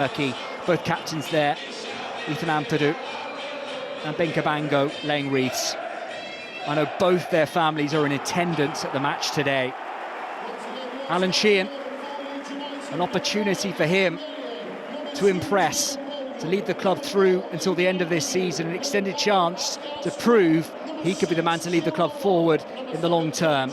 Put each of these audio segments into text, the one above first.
Turkey, both captains there, Ethan Ampadu and Binka Bango laying wreaths. I know both their families are in attendance at the match today. Alan Sheehan, an opportunity for him to impress, to lead the club through until the end of this season, an extended chance to prove he could be the man to lead the club forward in the long term.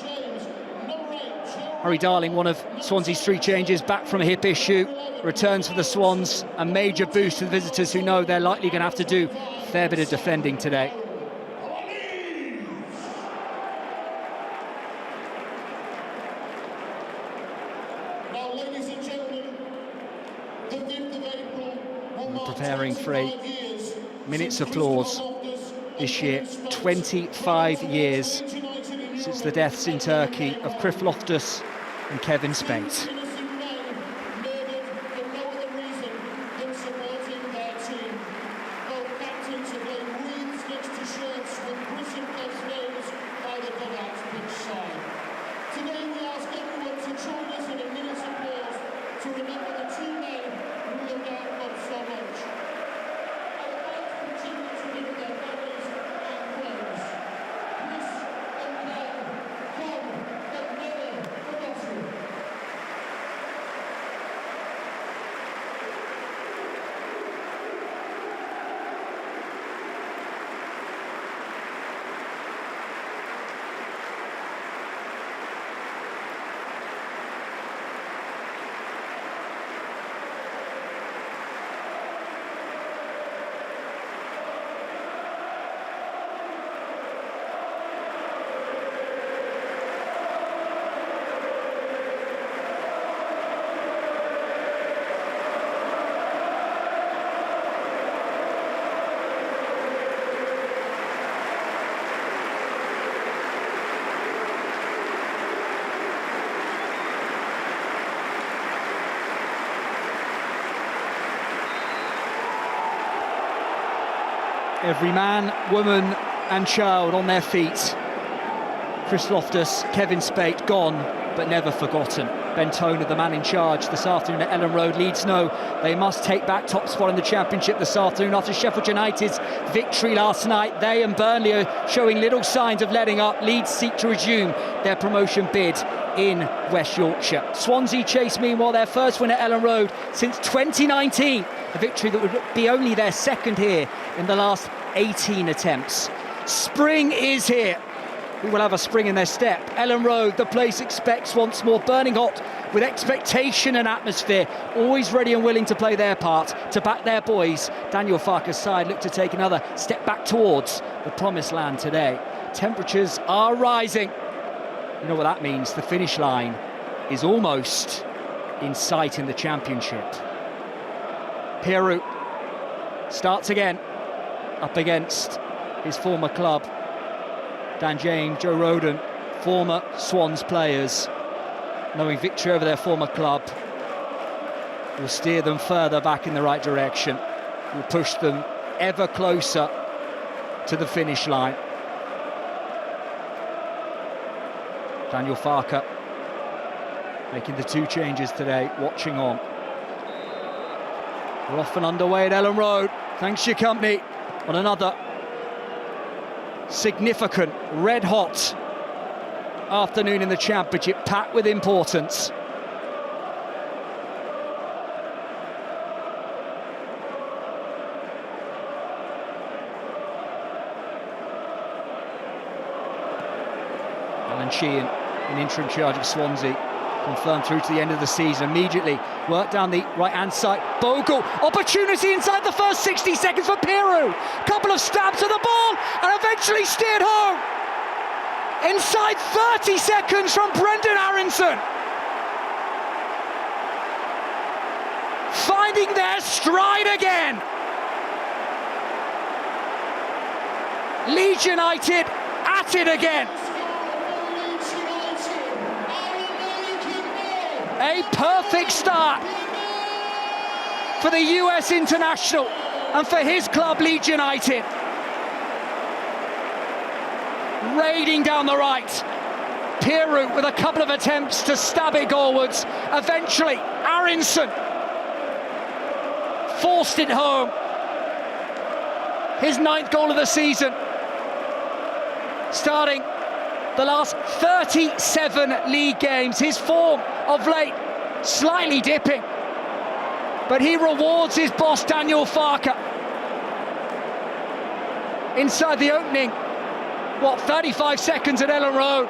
Harry Darling, one of Swansea's three changes, back from a hip issue, returns for the Swans, a major boost to the visitors who know they're likely going to have to do a fair bit of defending today. Now, ladies and gentlemen, the 5th of April, preparing for a minute's applause this year. 25 years since the deaths in Turkey of Chris Loftus and Kevin Spate. Every man, woman and child on their feet. Chris Loftus, Kevin Spate gone, but never forgotten. Ben Toner, the man in charge this afternoon at Ellen Road. Leeds know they must take back top spot in the Championship this afternoon after Sheffield United's victory last night. They and Burnley are showing little signs of letting up. Leeds seek to resume their promotion bid in West Yorkshire. Swansea chase, meanwhile, their first win at Ellen Road since 2019. A victory that would be only their second here in the last 18 attempts. Spring is here. We will have a spring in their step. Ellen Road, the place expects once more, burning hot with expectation and atmosphere, always ready and willing to play their part, to back their boys. Daniel Farke's side look to take another step back towards the promised land today. Temperatures are rising. You know what that means? The finish line is almost in sight in the Championship. Peru starts again, up against his former club. Dan James, Joe Roden, former Swans players, knowing victory over their former club will steer them further back in the right direction, will push them ever closer to the finish line. Daniel Farke making the two changes today, watching on. We're off and underway at Ellen Road. Thanks for your company on another significant, red-hot afternoon in the Championship, packed with importance. Alan Sheehan, in interim charge of Swansea, confirmed through to the end of the season. Immediately worked down the right-hand side. Bogle, opportunity inside the first 60 seconds for Peru. Couple of stabs at the ball and eventually steered home. Inside 30 seconds from Brendan Aronson. Finding their stride again. Leeds United at it again. A perfect start for the US international and for his club, Leeds United. Raiding down the right. Peru with a couple of attempts to stab it goalwards. Eventually, Aronson forced it home. His 9th goal of the season. Starting the last 37 league games. His form of late slightly dipping, but he rewards his boss Daniel Farke. Inside the opening, 35 seconds at Ellen Road.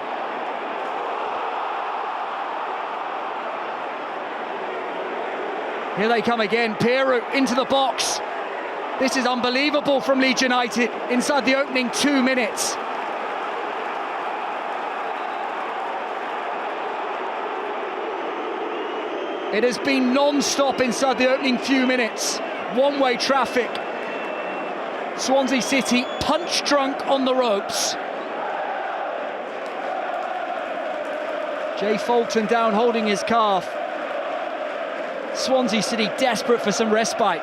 Here they come again, Peru into the box. This is unbelievable from Leeds United inside the opening 2 minutes. It has been non-stop inside the opening few minutes. One-way traffic. Swansea City punch-drunk on the ropes. Jay Fulton down holding his calf. Swansea City desperate for some respite.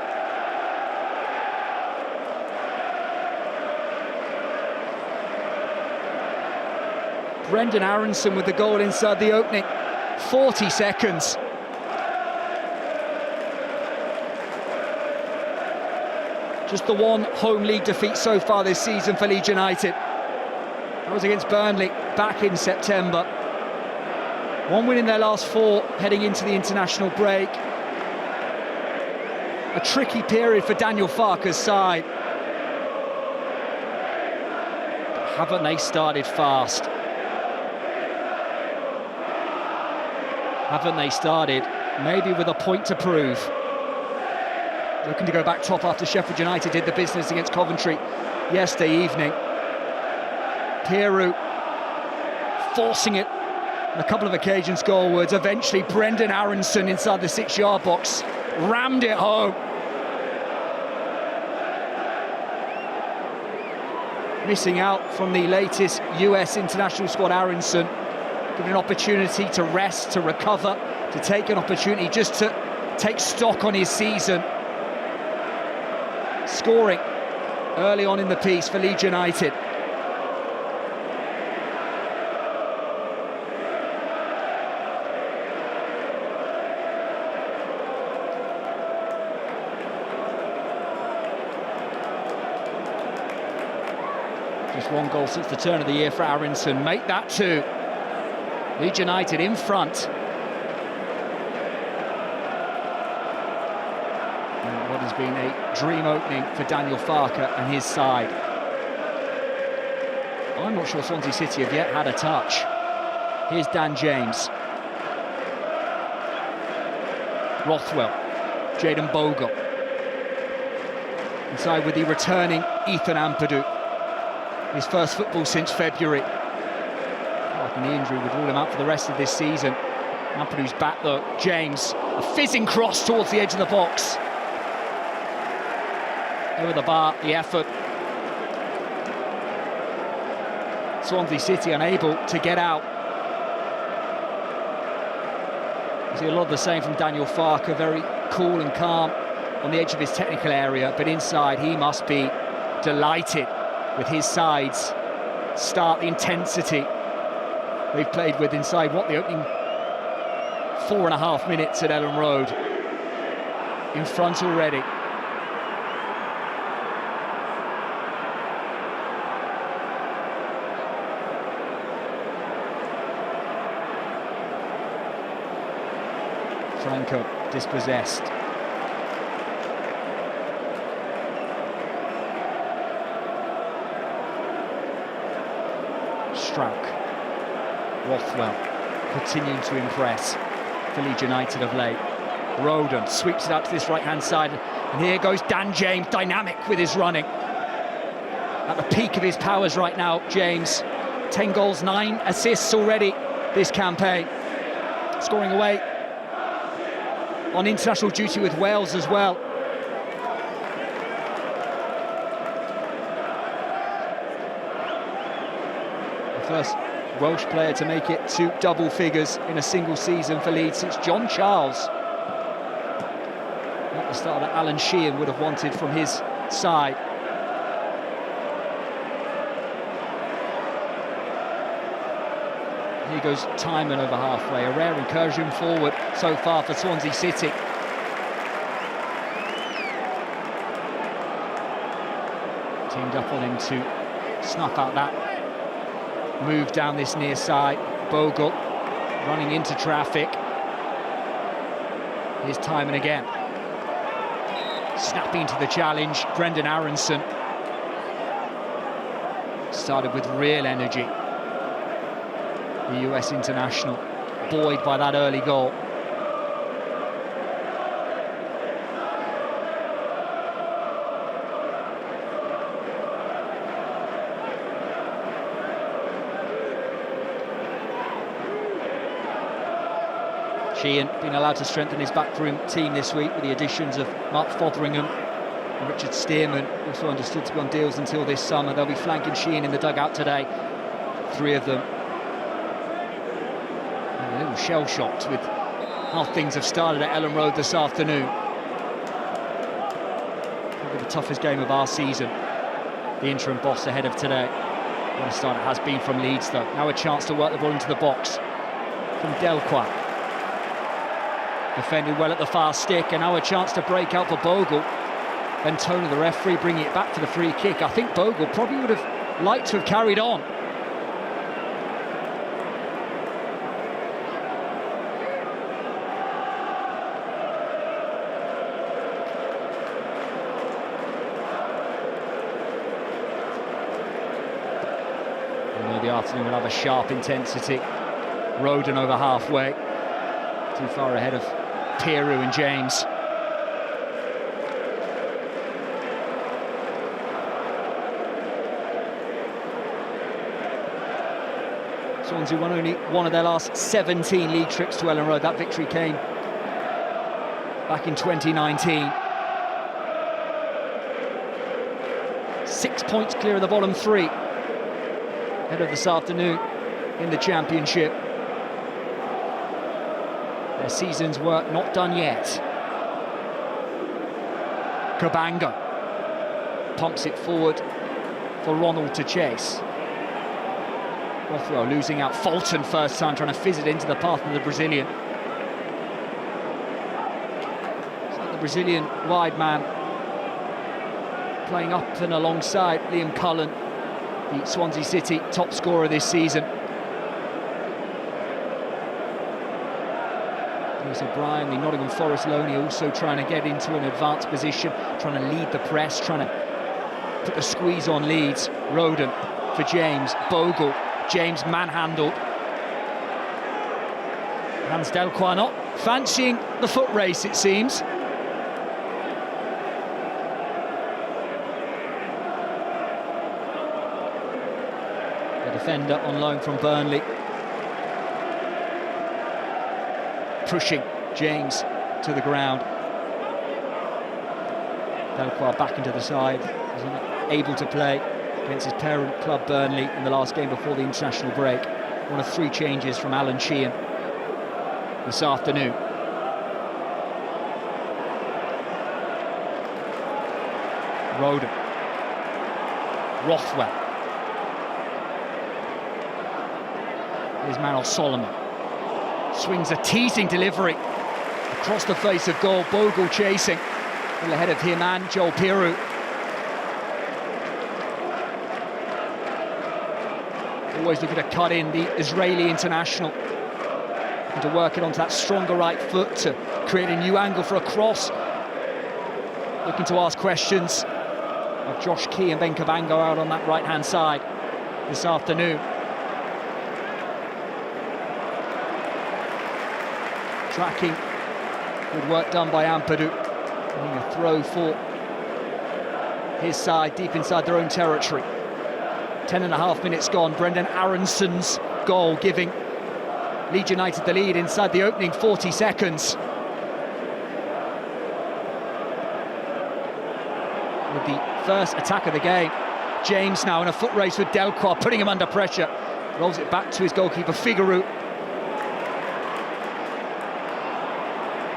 Brendan Aronson with the goal inside the opening 40 seconds. Just the one home league defeat so far this season for Leeds United. That was against Burnley back in September. One win in their last 4 heading into the international break. A tricky period for Daniel Farke's side. But haven't they started fast? Haven't they started maybe with a point to prove? Looking to go back top after Sheffield United did the business against Coventry yesterday evening. Peru forcing it on a couple of occasions goalwards. Eventually Brendan Aronson inside the 6-yard box rammed it home. Missing out from the latest US international squad, Aronson, given an opportunity to rest, to recover, to take an opportunity just to take stock on his season. Scoring early on in the piece for Leeds United. Just 1 goal since the turn of the year for Aronson. Make that 2. Leeds United in front. What has been a dream opening for Daniel Farke and his side. I'm not sure Swansea City have yet had a touch. Here's Dan James. Rothwell. Jayden Bogle. Inside with the returning Ethan Ampadu. His first football since February. Like an injury would rule him out for the rest of this season. Ampadu's back though. James, a fizzing cross towards the edge of the box. Over the bar, the effort. Swansea City unable to get out. You see a lot of the same from Daniel Farke, very cool and calm on the edge of his technical area, but inside he must be delighted with his sides. Start, the intensity they've played with inside the opening 4.5 minutes at Ellen Road. In front already. Franco dispossessed. Strauch. Rothwell continuing to impress for Leeds United of late. Roden sweeps it out to this right-hand side, and here goes Dan James, dynamic with his running. At the peak of his powers right now, James. 10 goals, 9 assists already this campaign. Scoring away on international duty with Wales as well. The first Welsh player to make it to double figures in a single season for Leeds since John Charles. Not the start that Alan Sheehan would have wanted from his side. Here goes Timon over halfway. A rare incursion forward so far for Swansea City. Teamed up on him to snuff out that move down this near side. Bogle running into traffic. Here's time and again. Snapping to the challenge, Brendan Aronson. Started with real energy. The US international, buoyed by that early goal. Sheehan being allowed to strengthen his backroom team this week with the additions of Mark Fotheringham and Richard Stearman, also understood to be on deals until this summer. They'll be flanking Sheehan in the dugout today, 3 of them. And a little shell-shocked with how things have started at Ellen Road this afternoon. Probably the toughest game of our season. The interim boss ahead of today. What a start it has been from Leeds, though. Now a chance to work the ball into the box from Delqua. Defended well at the far stick, and now a chance to break out for Bogle. Bentona, the referee, bringing it back for the free kick. I think Bogle probably would have liked to have carried on. I know the afternoon will have a sharp intensity. Roden over halfway. Too far ahead of Piru and James. Swansea won only one of their last 17 league trips to Ellen Road. That victory came back in 2019. 6 points clear of the bottom 3 ahead of this afternoon in the Championship. Their season's work not done yet. Kabanga pumps it forward for Ronald to chase. Rothwell losing out. Fulton first time trying to fizz it into the path of the Brazilian. It's like the Brazilian wide man playing up and alongside Liam Cullen, the Swansea City top scorer this season. O'Brien, the Nottingham Forest loanee, also trying to get into an advanced position, trying to lead the press, trying to put the squeeze on Leeds. Roden for James. Bogle. James manhandled. Hans Delqua not fancying the foot race, it seems. The defender on loan from Burnley. Pushing James to the ground. Delqua back into the side. He's able to play against his parent club Burnley in the last game before the international break. One of 3 changes from Alan Sheehan this afternoon. Roden. Rothwell. Here's Manor Solomon. Swings a teasing delivery across the face of goal. Bogle chasing. Well ahead of him and Joel Piru. Always looking to cut in the Israeli international and to work it onto that stronger right foot to create a new angle for a cross. Looking to ask questions of Josh Key and Ben Cabango out on that right-hand side this afternoon. Tracking, good work done by Ampadu. Getting a throw for his side, deep inside their own territory. 10.5 minutes gone. Brendan Aronson's goal giving Leeds United the lead inside the opening 40 seconds. With the first attack of the game, James now in a foot race with Delqua, putting him under pressure. Rolls it back to his goalkeeper, Figueroa.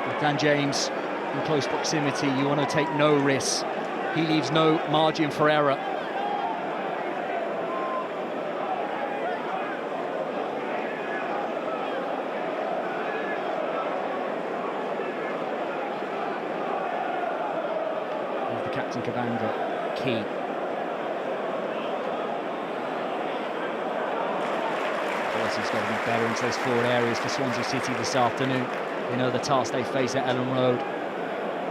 With Dan James in close proximity, you want to take no risks. He leaves no margin for error. Captain Kabanga, Key. Chelsea's got to be better into those forward areas for Swansea City this afternoon. They know the task they face at Ellen Road.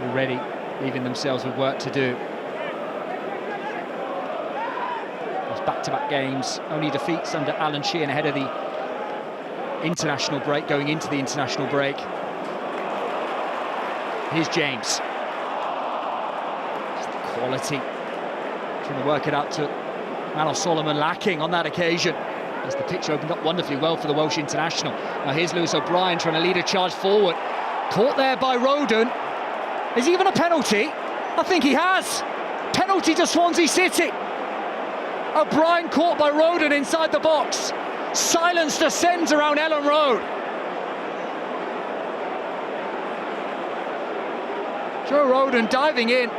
Already leaving themselves with work to do. Those back-to-back games, only defeats under Alan Sheehan ahead of the international break, going into the international break. Here's James. Just the quality. Trying to work it out to Manos Solomon, lacking on that occasion. As the pitch opened up wonderfully well for the Welsh international. Now here's Lewis O'Brien trying to lead a charge forward. Caught there by Roden. Is he given a penalty? I think he has. Penalty to Swansea City. O'Brien caught by Roden inside the box. Silence descends around Ellen Road. Joe Roden diving in,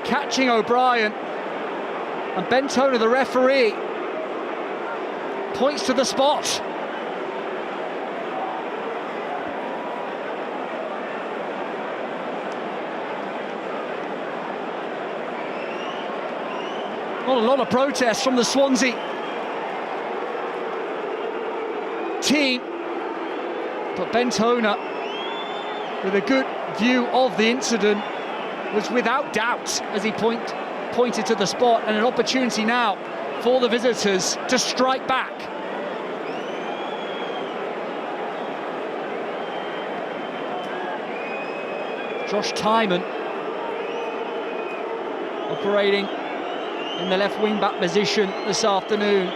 catching O'Brien, and Ben Toner, the referee, points to the spot. Not a lot of protests from the Swansea team, but Ben Toner, with a good view of the incident, was without doubt as he pointed to the spot, and an opportunity now for the visitors to strike back. Josh Tymon operating in the left wing-back position this afternoon,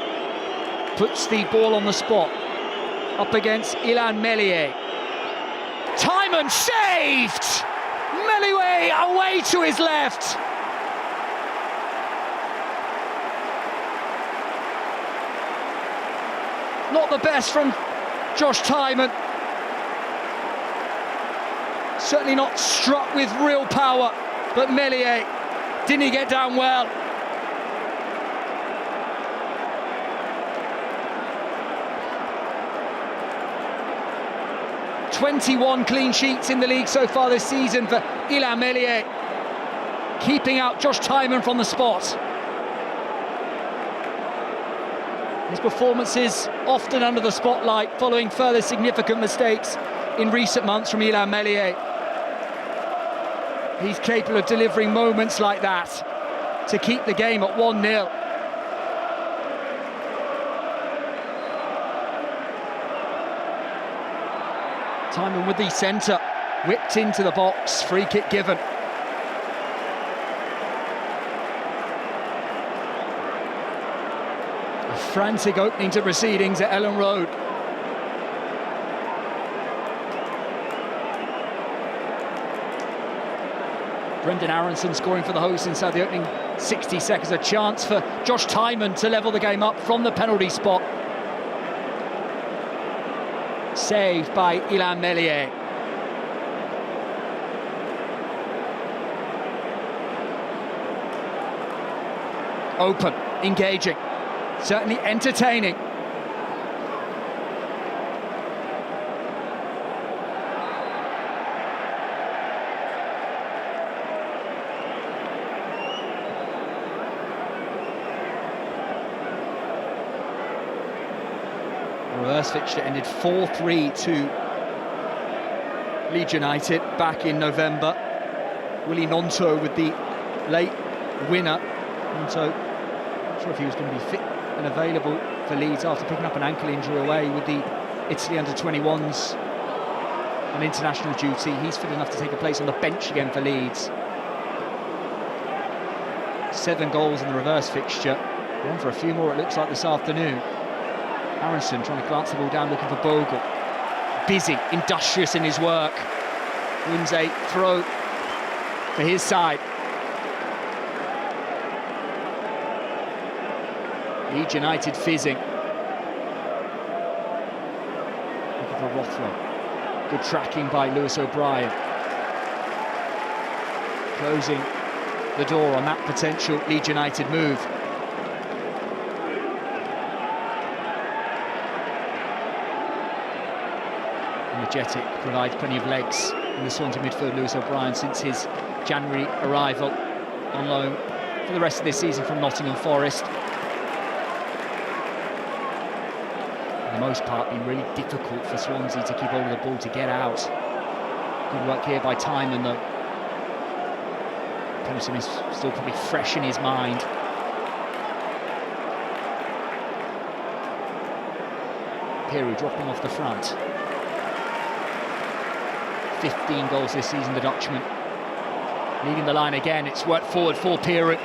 puts the ball on the spot up against Ilan Meslier. Tymon saved! Meslier away to his left. Not the best from Josh Tymon. Certainly not struck with real power, but Meslier, didn't he get down well? "21 clean sheets in the league so far this season for Ilan Meslier, keeping out Josh Tymon from the spot. His performances often under the spotlight following further significant mistakes in recent months from Ilan Meslier. He's capable of delivering moments like that to keep the game at 1-0. Tymon with the centre, whipped into the box, free kick given. A frantic opening to proceedings at Ellen Road. Brendan Aronson scoring for the hosts inside the opening 60 seconds. A chance for Josh Tymon to level the game up from the penalty spot. Saved by Ilan Meslier. Open, engaging, certainly entertaining. Reverse fixture ended 4-3 to Leeds United back in November. Willie Gnonto with the late winner. Gnonto, not sure if he was going to be fit and available for Leeds after picking up an ankle injury away with the Italy under-21s on international duty. He's fit enough to take a place on the bench again for Leeds. 7 goals in the reverse fixture. One for a few more, it looks like, this afternoon. Aronson trying to glance the ball down, looking for Bogle. Busy, industrious in his work. Wins a throw for his side. Leeds United fizzing. Looking for Rothwell. Good tracking by Lewis O'Brien. Closing the door on that potential Leeds United move. Energetic, provides plenty of legs in the Swansea midfield. Lewis O'Brien, since his January arrival on loan for the rest of this season from Nottingham Forest. the most part, been really difficult for Swansea to keep hold of the ball, to get out. Good work here by Timon, though. Penalty is still probably fresh in his mind. Peru dropping off the front. 15 goals this season, the Dutchman. Leading the line again, it's worked forward for Peru.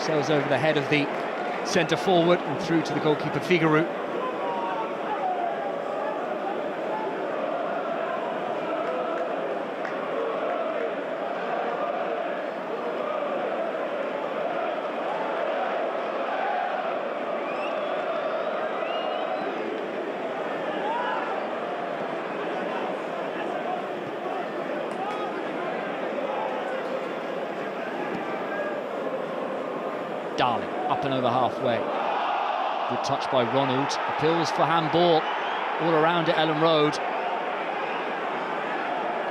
Sails over the head of the centre forward and through to the goalkeeper Figueroa. Darling, up and over halfway. Good touch by Ronald. Appeals for handball. All around it, Ellen Road.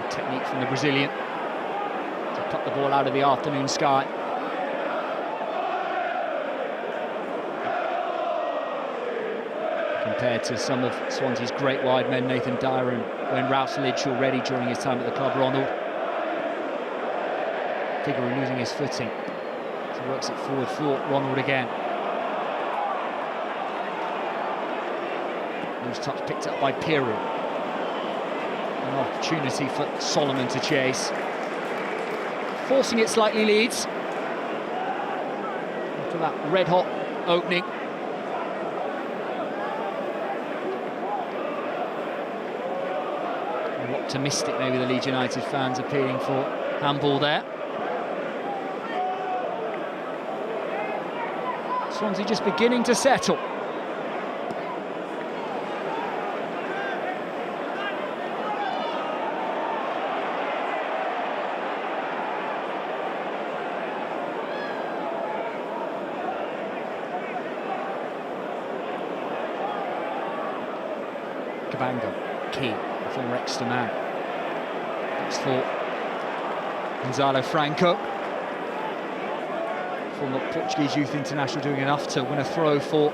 Good technique from the Brazilian to cut the ball out of the afternoon sky. Compared to some of Swansea's great wide men, Nathan Dyer and Wayne Routledge already during his time at the club, Ronald. Figueroa losing his footing. He works it forward for Ronald again. Loose touch picked up by Peru. An opportunity for Solomon to chase. Forcing it slightly, Leeds. After that red-hot opening. And optimistic, maybe, the Leeds United fans appealing for handball there. Swansea just beginning to settle. Cabango, key, the former Exeter man. That's for Gonzalo Franco. Former Portuguese youth international, doing enough to win a throw for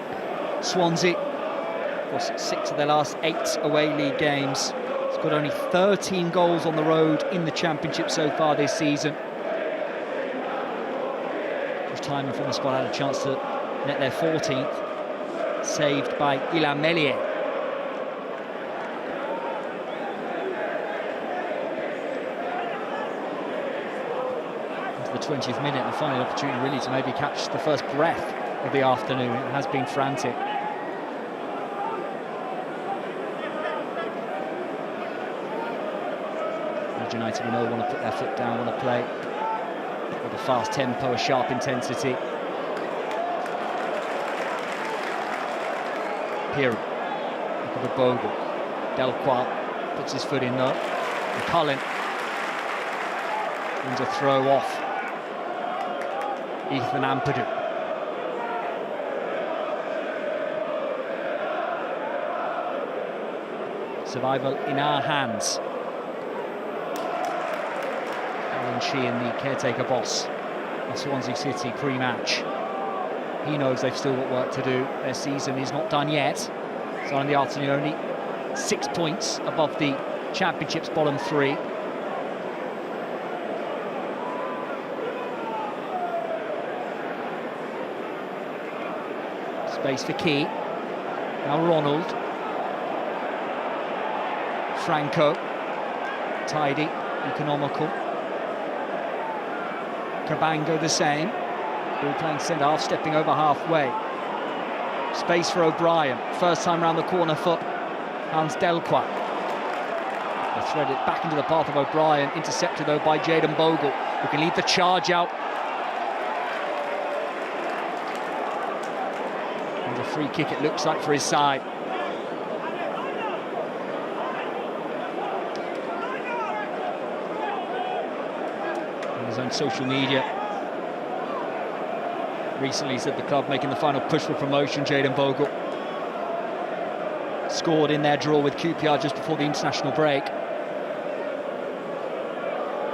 Swansea. Of course, 6 of their last 8 away league games. He's got only 13 goals on the road in the Championship so far this season. Josh Timon from the squad had a chance to net their 14th, saved by Ilan Meslier. The 20th minute, and the final opportunity really to maybe catch the first breath of the afternoon. It has been frantic. Leeds United, we know, want to put their foot down, want to play with a fast tempo, a sharp intensity. Peru, look at the Bogle. Delquart puts his foot in though. And Cullen wins a throw off Ethan Ampadu. Survival in our hands. Alan Sheehan, the caretaker boss of Swansea City pre-match. He knows they've still got work to do. Their season is not done yet. So in the afternoon, only 6 points above the Championship's bottom 3. Space for Key. Now Ronald. Franco. Tidy, economical. Cabango the same. Ball playing centre half, stepping over halfway. Space for O'Brien. First time round the corner for Hans Delquart. They thread it back into the path of O'Brien. Intercepted though by Jayden Bogle, who can lead the charge out. And a free kick, it looks like, for his side. On his own social media, recently said the club making the final push for promotion. Jayden Bogle scored in their draw with QPR just before the international break.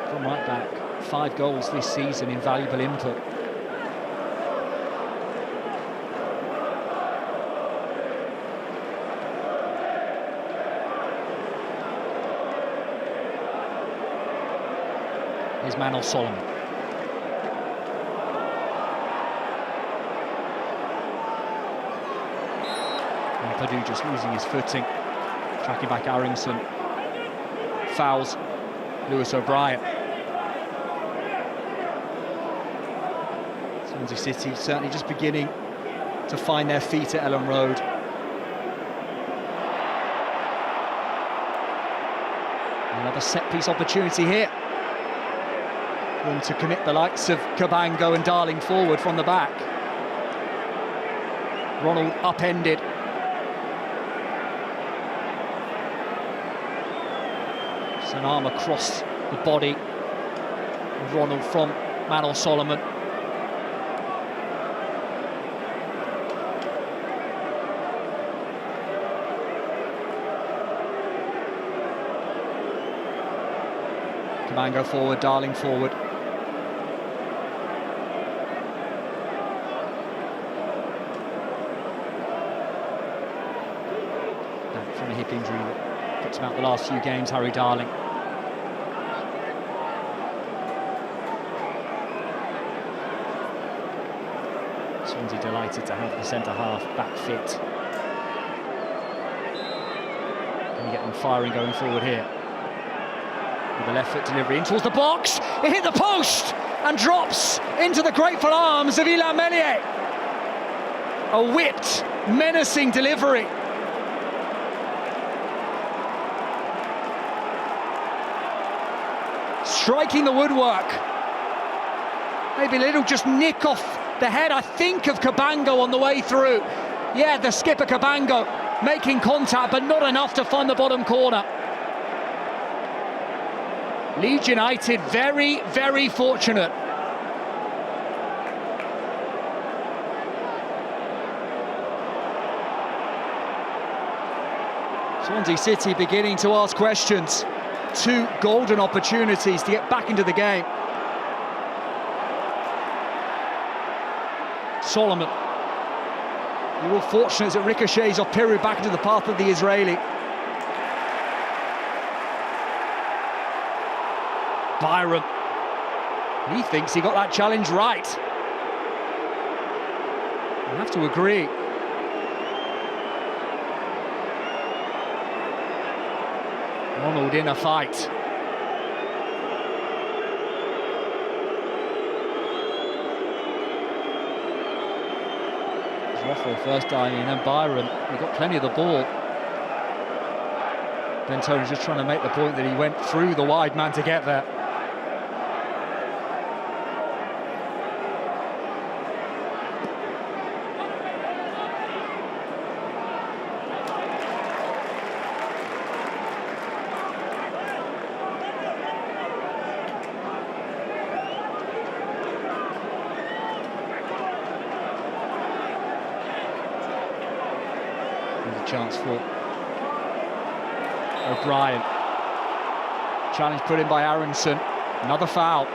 From right back, 5 goals this season, invaluable input. is Manor Solomon. And Purdue just losing his footing. Tracking back Aronson. Fouls Lewis O'Brien. Swansea City certainly just beginning to find their feet at Ellen Road. Another set-piece opportunity here. Room to commit the likes of Cabango and Darling forward from the back. Ronald upended. It's an arm across the body. Ronald from Manor Solomon. Cabango forward, Darling forward. Back from a hip injury that puts him out the last few games, Harry Darling. Swansea delighted to have the centre-half back fit. Can you get them firing going forward here? With a left foot delivery in towards the box, it hit the post and drops into the grateful arms of Ilan Meslier. A whipped, menacing delivery. Striking the woodwork. Maybe a little just nick off the head, I think, of Cabango on the way through. Yeah, the skipper Cabango making contact, but not enough to find the bottom corner. Leeds United very, very fortunate. Swansea City beginning to ask questions. Two golden opportunities to get back into the game. Solomon. You're all fortunate as it ricochets off Peru back into the path of the Israeli. Byram. He thinks he got that challenge right. I have to agree. Ronald in a fight. Rothwell first diving, and then Byram. He got plenty of the ball. Bentone just trying to make the point that he went through the wide man to get there. Chance for O'Brien. Challenge put in by Aronson. Another foul.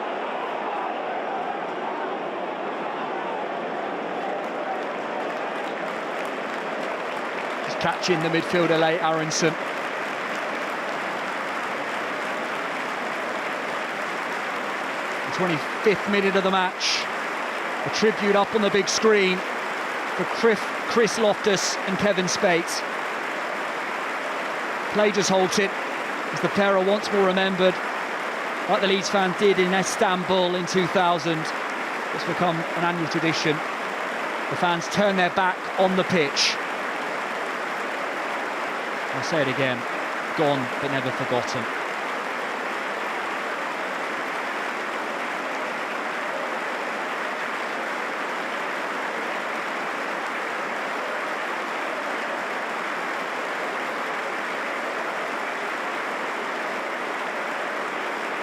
Just catching the midfielder late, Aronson. The 25th minute of the match. A tribute up on the big screen for Chris Loftus and Kevin Spate. Play just halted as the pair are once more remembered, like the Leeds fans did in Istanbul in 2000. It's become an annual tradition. The fans turn their back on the pitch. I'll say it again, gone but never forgotten.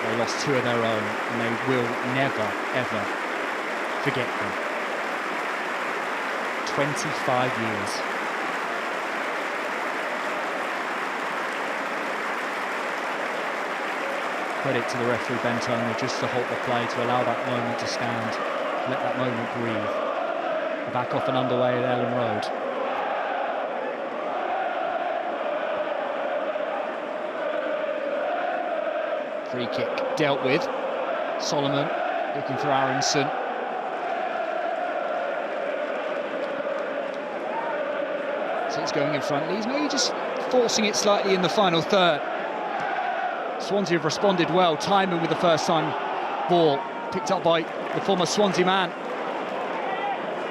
They lost two of their own, and they will never, ever forget them. 25 years. Credit to the referee Bentone just to halt the play, to allow that moment to stand, let that moment breathe. Back off and underway at Ellen Road. Free kick dealt with. Solomon looking for Aronson. So it's going in front. Leeds maybe just forcing it slightly in the final third. Swansea have responded well. Timon with the first time ball, picked up by the former Swansea man,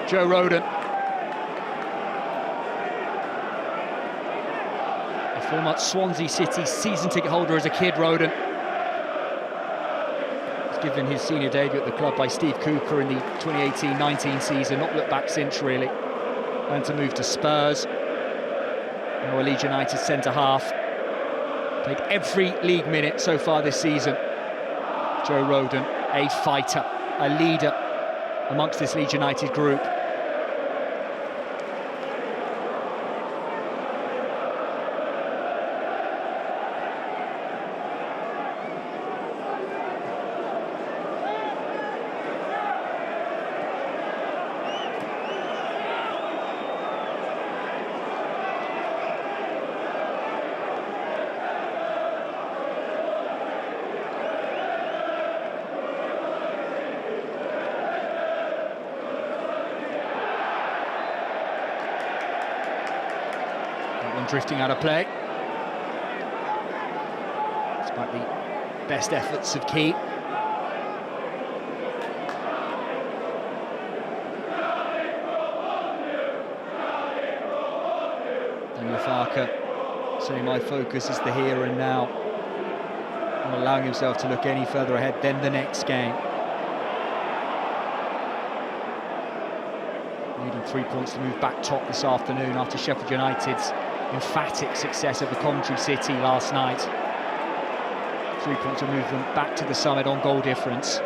Joe Rodon. A former Swansea City season ticket holder as a kid, Rodon. He's given his senior debut at the club by Steve Cooper in the 2018-19 season, not looked back since really. Went to move to Spurs. Now a Leeds United centre-half. Played every league minute so far this season. Joe Rodon, a fighter, a leader amongst this Leeds United group. Drifting out of play, despite the best efforts of Key. Daniel Farker saying my focus is the here and now, not allowing himself to look any further ahead than the next game. Needing 3 points to move back top this afternoon after Sheffield United's emphatic success over Coventry City last night. 3 points will move them back to the summit on goal difference.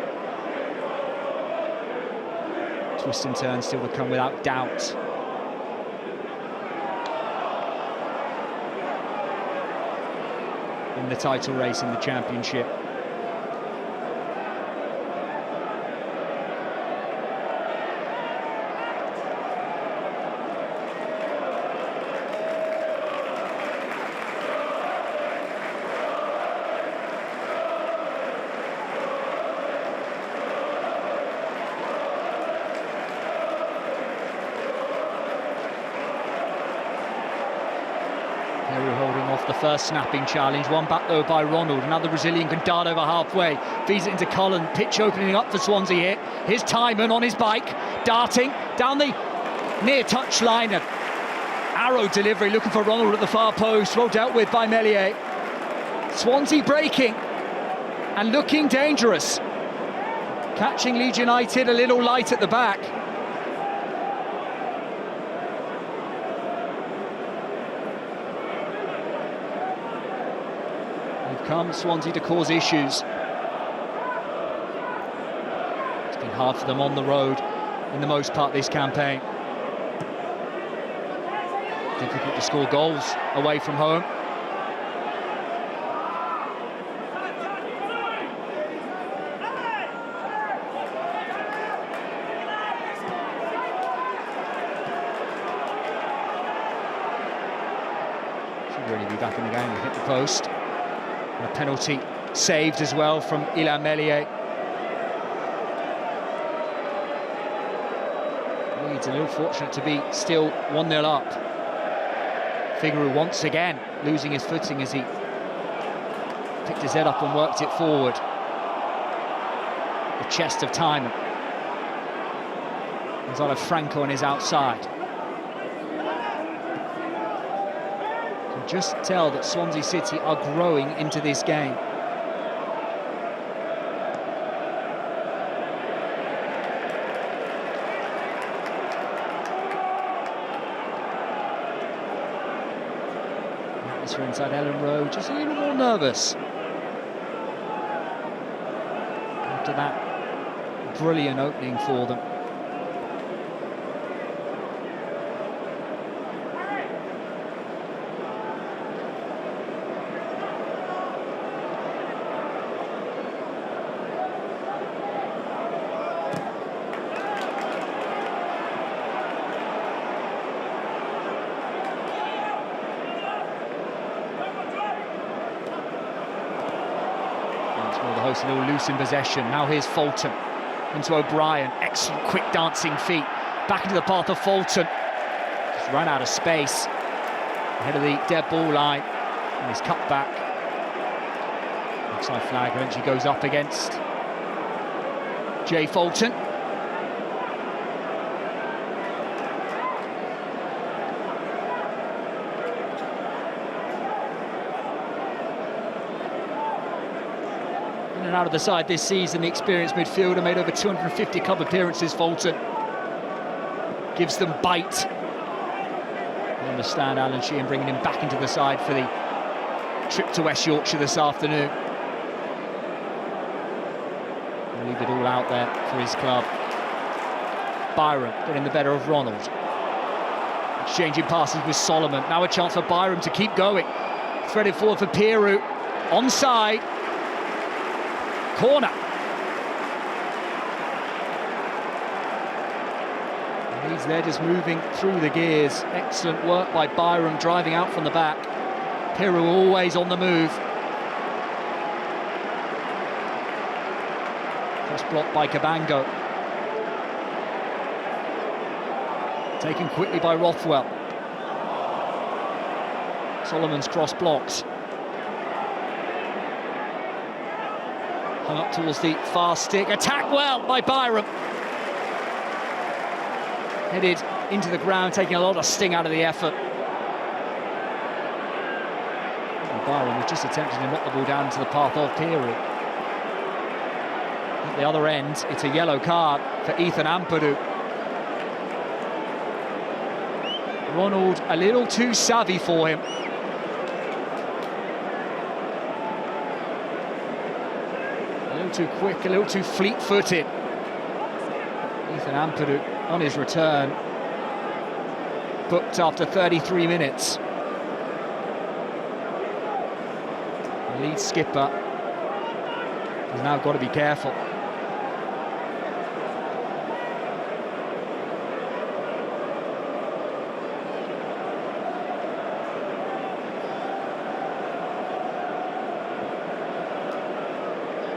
Twists and turns still to come without doubt. In the title race in the Championship. The first snapping challenge, one back though by Ronald, another Brazilian can dart over halfway, feeds it into Cullen, pitch opening up for Swansea here. Here's Timon on his bike, darting down the near touchline, and arrow delivery looking for Ronald at the far post, well dealt with by Meslier. Swansea breaking and looking dangerous, catching Leeds United a little light at the back. Come Swansea to cause issues. It's been hard for them on the road in the most part this campaign. Difficult to score goals away from home. Should really be back in the game and hit the post. A penalty saved as well from Ilan Meslier. Leeds a little fortunate to be still 1-0 up. Figueroa once again losing his footing as he picked his head up and worked it forward. The chest of Timon. Gonzalo Franco on his outside. Just tell that Swansea City are growing into this game. Atmosphere inside Ellen Road, just a little more nervous after that brilliant opening for them. post, a little loose in possession. Now here's Fulton into O'Brien. Excellent quick dancing feet. Back into the path of Fulton. Just ran out of space. Ahead of the dead ball line. And he's cut back. Offside flag eventually goes up against Jay Fulton. In and out of the side this season, the experienced midfielder made over 250 club appearances. Fulton gives them bite. I understand Alan Sheehan bringing him back into the side for the trip to West Yorkshire this afternoon. He'll leave it all out there for his club. Byram getting the better of Ronald. Exchanging passes with Solomon. Now a chance for Byram to keep going. Threaded forward for Peru. Onside. Corner. Leeds there just moving through the gears. Excellent work by Byram driving out from the back. Peru always on the move. Cross blocked by Cabango. Taken quickly by Rothwell. Solomon's cross blocked. Hung up towards the far stick. Attacked well by Byram. Headed into the ground, taking a lot of sting out of the effort. And Byram was just attempting to knock the ball down into the path of Peru. At the other end, it's a yellow card for Ethan Ampadu. Ronald a little too savvy for him. A little too quick, a little too fleet-footed. Ethan Ampadu on his return, booked after 33 minutes. The Leeds skipper has now got to be careful.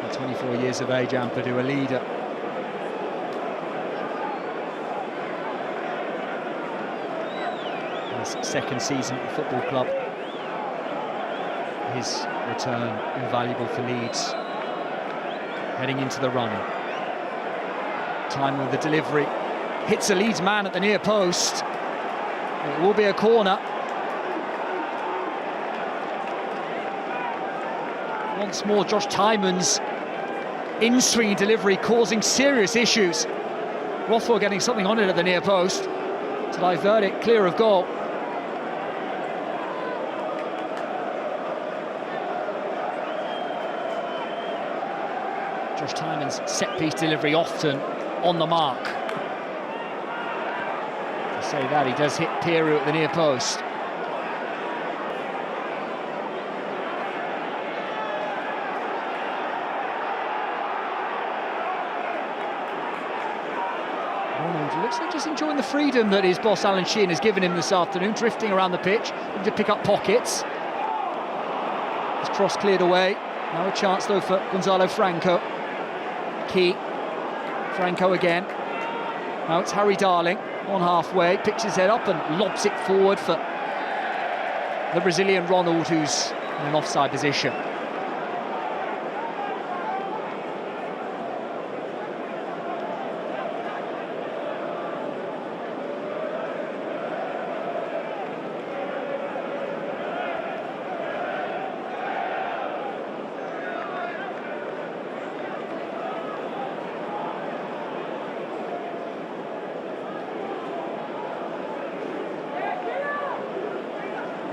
At 24 years of age, Ampadu, a leader. Second season at the football club. His return invaluable for Leeds. Heading into the run. Time with the delivery. Hits a Leeds man at the near post. It will be a corner. Once more, Josh Tymon's in-swinging delivery causing serious issues. Rothwell getting something on it at the near post to divert it clear of goal. Josh Tymon's set-piece delivery often on the mark. To say that, he does hit Peru at the near post. Ronald looks like just enjoying the freedom that his boss Alan Sheehan has given him this afternoon, drifting around the pitch, looking to pick up pockets. His cross cleared away. Now a chance though for Gonzalo Franco. Key. Franco again. Now it's Harry Darling on halfway, picks his head up and lobs it forward for the Brazilian Ronald, who's in an offside position.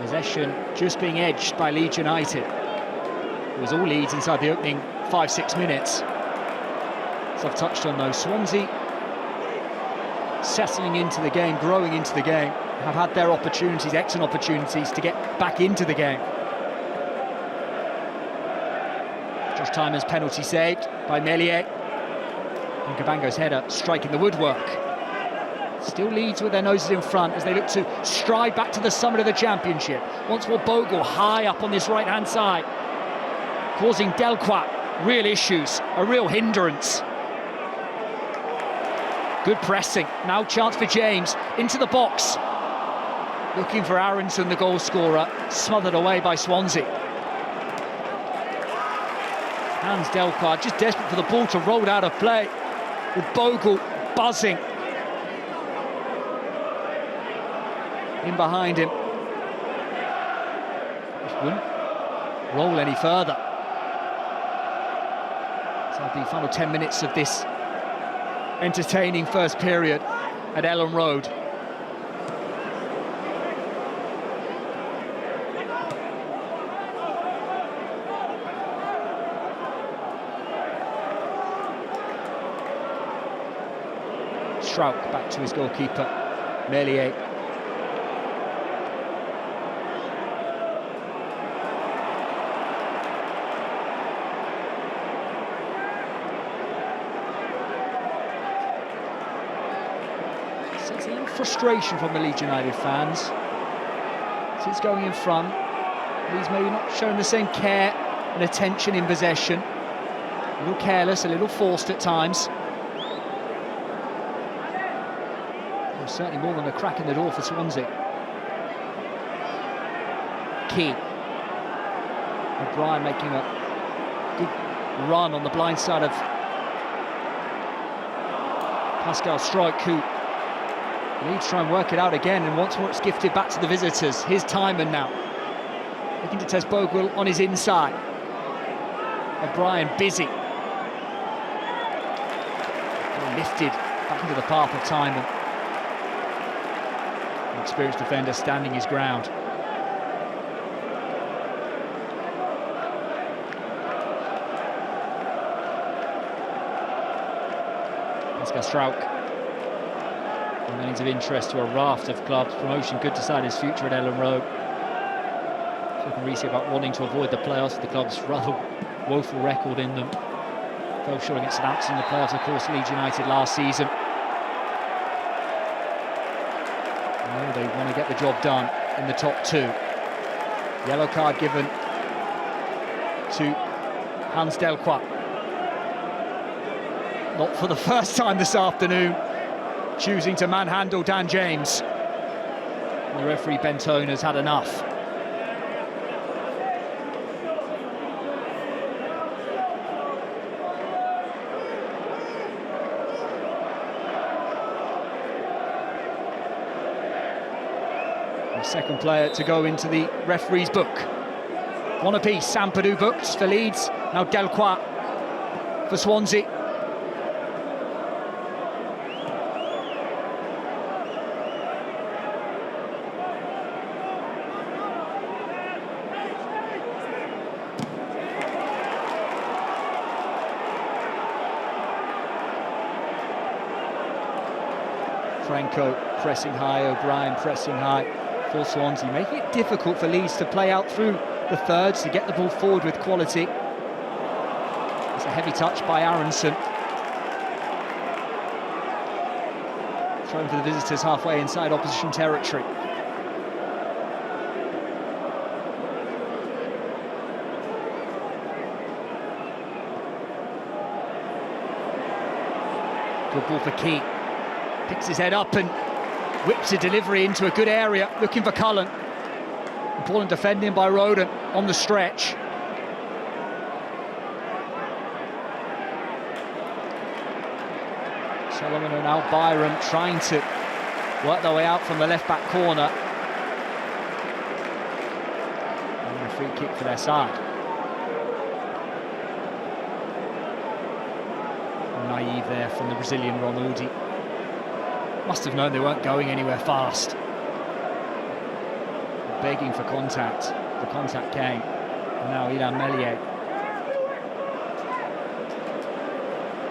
Possession just being edged by Leeds United. It was all Leeds inside the opening 5-6 minutes. As I've touched on though, Swansea settling into the game, growing into the game, have had their opportunities, excellent opportunities to get back into the game. Josh Tymon's penalty saved by Meslier. And Cabango's header striking the woodwork. Still Leeds with their noses in front as they look to stride back to the summit of the Championship. Once more Bogle high up on this right-hand side, causing Delqua real issues, a real hindrance. Good pressing, now chance for James, into the box. Looking for Aronson, the goal scorer, smothered away by Swansea. Hans Delquart just desperate for the ball to roll out of play, with Bogle buzzing in behind him. Just wouldn't roll any further. So the final 10 minutes of this entertaining first period at Ellen Road. Strauch back to his goalkeeper, Merlier. Sense a little frustration from the Leeds United fans. Since going in front, Leeds maybe not showing the same care and attention in possession. A little careless, a little forced at times. Certainly more than a crack in the door for Swansea. Key. O'Brien making a good run on the blind side of Pascal Struijk, who needs to try and work it out again, and once more it's gifted back to the visitors. Here's Timon now, looking to test Bogle on his inside. O'Brien busy. Lifted back into the path of Timon. Experienced defender standing his ground. Pascal Struijk remains of interest to a raft of clubs. Promotion could decide his future at Ellen Road. Talking recently about wanting to avoid the playoffs with the club's rather woeful record in them. Fell short against Southampton in the playoffs, of course, Leeds United last season. They want to get the job done in the top two. Yellow card given to Hans Delquart. Not for the first time this afternoon, choosing to manhandle Dan James. And the referee Bentone has had enough. Second player to go into the referee's book. One apiece, Sampadu booked for Leeds, now Delquart for Swansea. Franco pressing high, O'Brien pressing high. For Swansea, making it difficult for Leeds to play out through the thirds, to get the ball forward with quality. It's a heavy touch by Aronson. Thrown for the visitors halfway inside opposition territory. Good ball for Key. Picks his head up and whips a delivery into a good area, looking for Cullen. Important defending by Roden on the stretch. Solomon and now Byram trying to work their way out from the left-back corner. And a free kick for their side. Naive there from the Brazilian Ronaldi. Must have known they weren't going anywhere fast. Begging for contact. The contact came. And now Ilan Meslier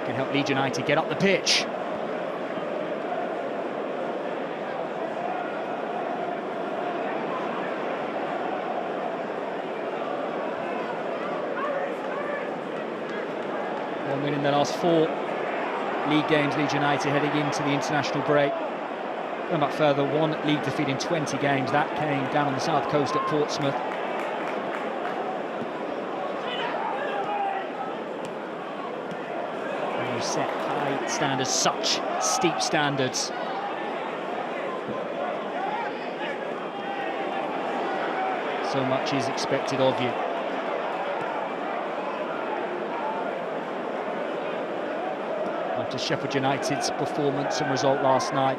can help Leeds United get up the pitch. One win in their last 4 league games, Leeds United heading into the international break. Going back further, 1 league defeat in 20 games. That came down on the south coast at Portsmouth. high standards, such steep standards. So much is expected of you. After Sheffield United's performance and result last night,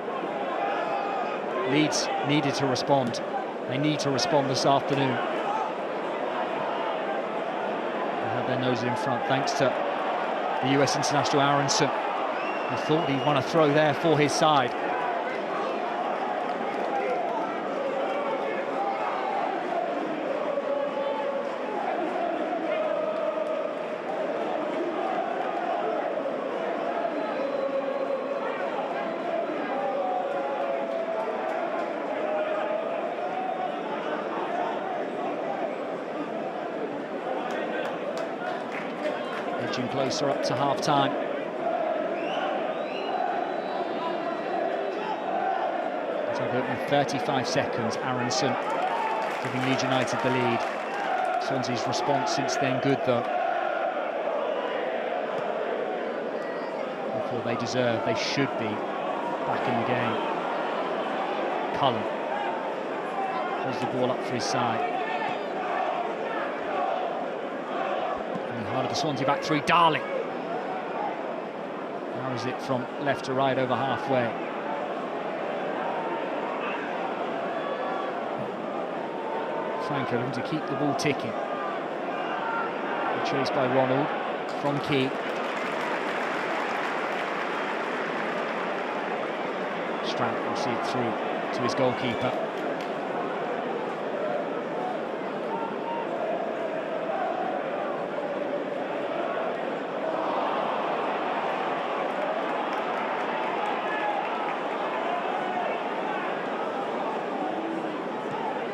Leeds needed to respond. They need to respond this afternoon. They had their noses in front thanks to the US international Aronson, who thought he'd won a throw there for his side. Edging closer up to half-time. It's over in 35 seconds, Aronson giving Leeds United the lead. Swansea's response since then good though. Before they deserve, they should be back in the game. Cullen pulls the ball up for his side. Part of the Swansea back three, Darling. Narrows it from left to right over halfway. Franco looking to keep the ball ticking. Chased by Ronald from Key. Stroud will see it through to his goalkeeper.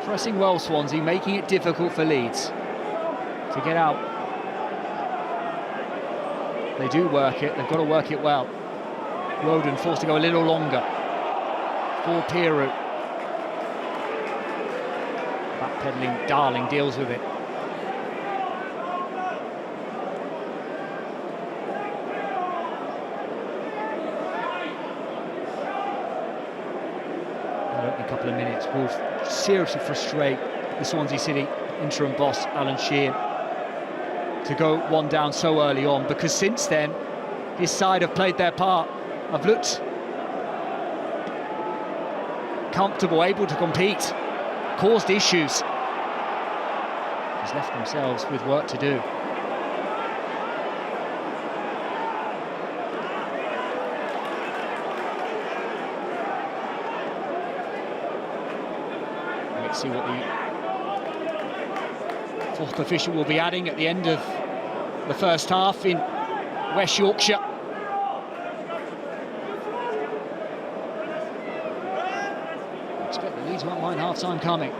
Pressing well, Swansea, making it difficult for Leeds to get out. They do work it, they've got to work it well. Roden forced to go a little longer for Peru. Backpedaling, Darling deals with it. A couple of minutes will seriously frustrate the Swansea City interim boss Alan Shearer to go one down so early on, because since then his side have played their part, have looked comfortable, able to compete, caused issues. He's left themselves with work to do. See what the fourth official will be adding at the end of the first half in West Yorkshire. I expect the Leeds won't mind half-time coming.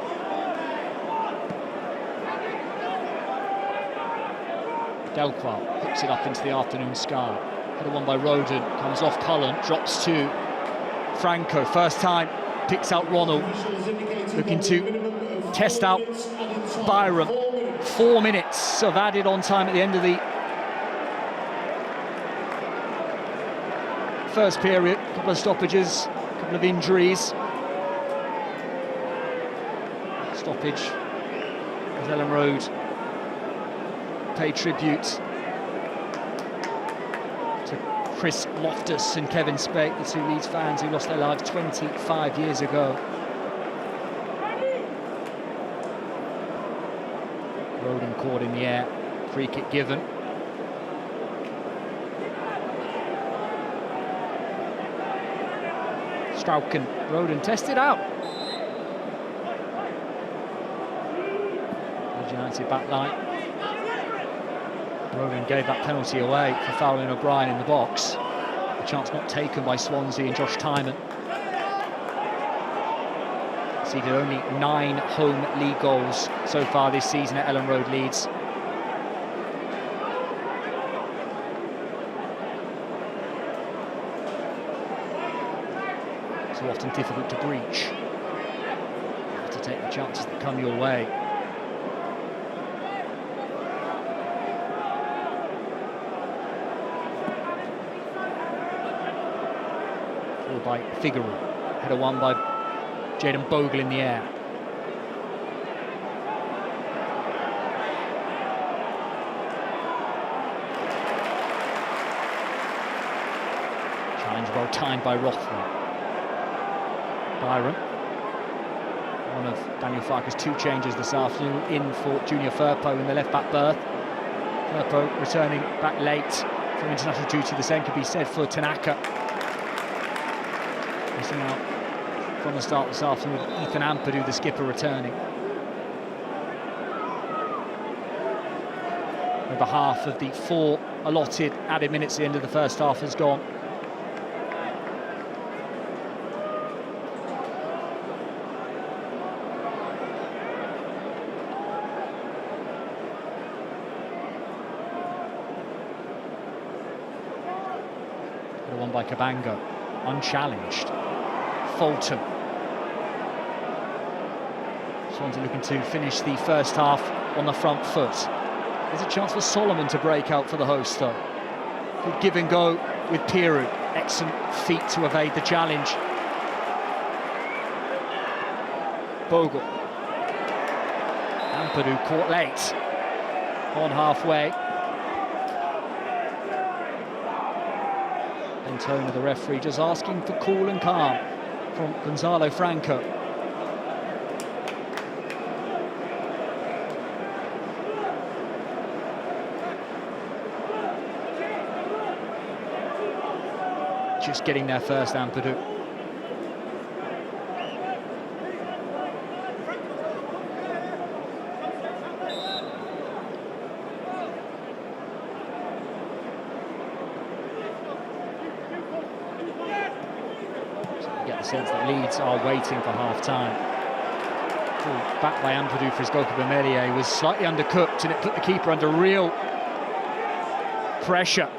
Delqual hooks it up into the afternoon sky. Header one by Roden, comes off Cullen, drops to Franco. First time, picks out Ronald. Looking to test out Byram. 4 minutes of added on time at the end of the first period. A couple of stoppages, a couple of injuries. Stoppage as Ellen Road paid tribute to Chris Loftus and Kevin Spake, the two Leeds fans who lost their lives 25 years ago. Roden caught in the air, free kick given. Strauchen, Roden tested out. Leeds United back line. Roden gave that penalty away for fouling O'Brien in the box. A chance not taken by Swansea and Josh Tyman. Conceded only 9 home league goals so far this season at Ellen Road, Leeds. So often difficult to breach. You have to take the chances that come your way. Ball by Figueroa. Header won by Jayden Bogle in the air. Challenge well timed by Rothwell. Byron. One of Daniel Farke's 2 changes this afternoon, in for Junior Firpo in the left-back berth. Firpo returning back late from international duty. The same could be said for Tanaka. Missing out from the start this afternoon with Ethan Ampadu, the skipper, returning. Over half of the 4 allotted added minutes at the end of the first half has gone. One by Cabango, unchallenged. Fulton. Swansea looking to finish the first half on the front foot. There's a chance for Solomon to break out for the hosts, though. Good give and go with Piru. Excellent feet to evade the challenge. Bogle. Ampadu caught late. On halfway. Tone of the referee just asking for cool and calm from Gonzalo Franco. Just getting there first, Ampadu. Sense that Leeds are waiting for half-time. Back by Ampadu for his goalkeeper. Melier was slightly undercooked, and it put the keeper under real pressure.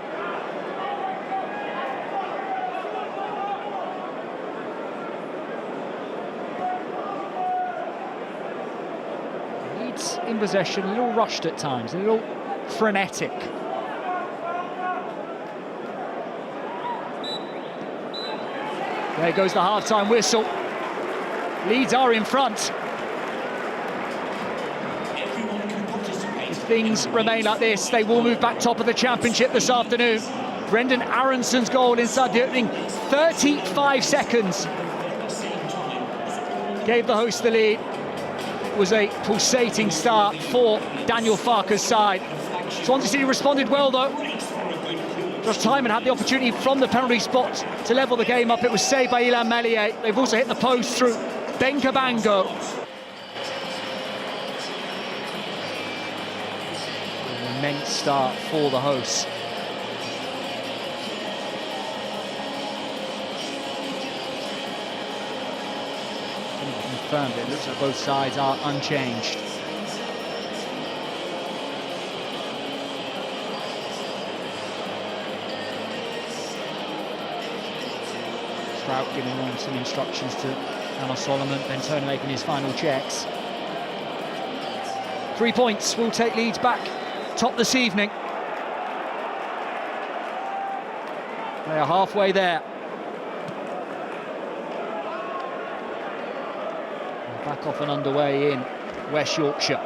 Leeds in possession, a little rushed at times, a little frenetic. There goes the half-time whistle. Leeds are in front. If things remain like this, they will move back top of the Championship this afternoon. Brendan Aronson's goal inside the opening 35 seconds gave the hosts the lead. It was a pulsating start for Daniel Farke's side. Swansea City responded well, though. Josh Timon had the opportunity from the penalty spot to level the game up. It was saved by Illan Melier. They've also hit the post through Ben Cabango. An immense start for the hosts. Confirmed, it looks like both sides are unchanged. Strout giving on some instructions to Anna Solomon, Bentona making his final checks. 3 points will take Leeds back top this evening. They are halfway there. And back off and underway in West Yorkshire.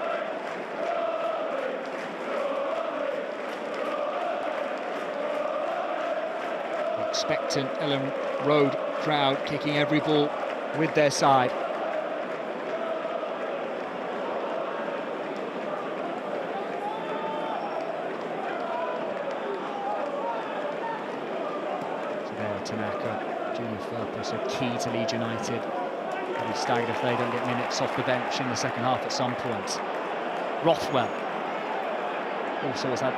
Expectant Ellen Road crowd kicking every ball with their side. So there, Tanaka, Junior Firpo, so key to Leeds United. They'll be staggered if they don't get minutes off the bench in the second half at some point. Rothwell also has had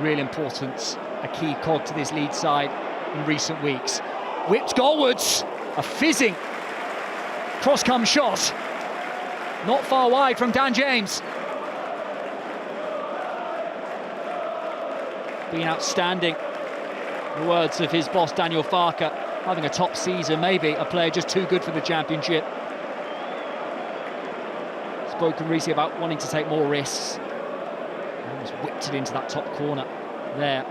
real importance, a key cog to this Leeds side in recent weeks. Whipped goalwards, a fizzing cross-come shot, not far wide from Dan James. Been outstanding, the words of his boss Daniel Farke, having a top season, maybe a player just too good for the Championship. Spoken recently about wanting to take more risks. Almost whipped it into that top corner there.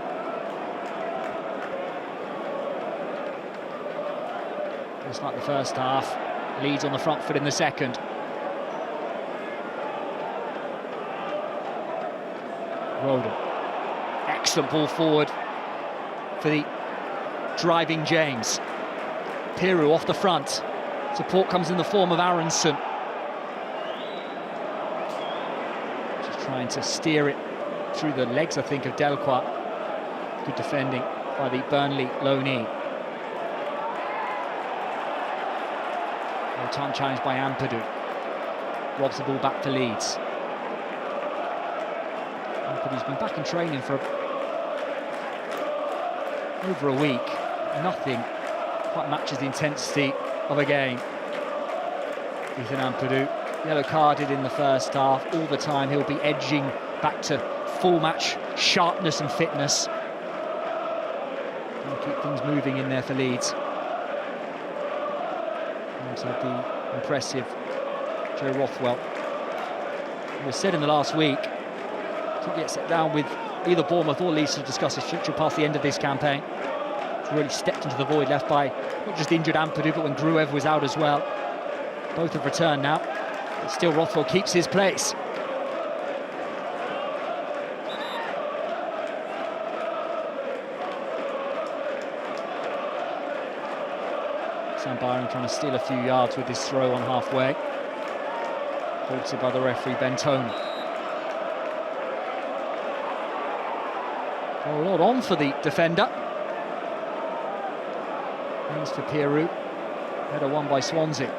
Just like the first half, Leeds on the front foot in the second. Roden, excellent ball forward for the driving James. Piru off the front, support comes in the form of Aronson. Just trying to steer it through the legs, I think, of Delquart. Good defending by the Burnley loanee. Time challenged by Ampadu. Robs the ball back for Leeds. Ampadu's been back in training for over a week. Nothing quite matches the intensity of a game. Ethan Ampadu, yellow carded in the first half. All the time he'll be edging back to full match sharpness and fitness. And keep things moving in there for Leeds. Alongside the impressive Joe Rothwell. It was said in the last week, to get set down with either Bournemouth or Leeds to discuss his future past the end of this campaign. He's really stepped into the void left by not just the injured Ampadu, but when Gruev was out as well. Both have returned now, but still Rothwell keeps his place. Sam Byron trying to steal a few yards with his throw on halfway. Halted by the referee, Bentone. A lot on for the defender. Thanks for Piru. Header won by Swansea.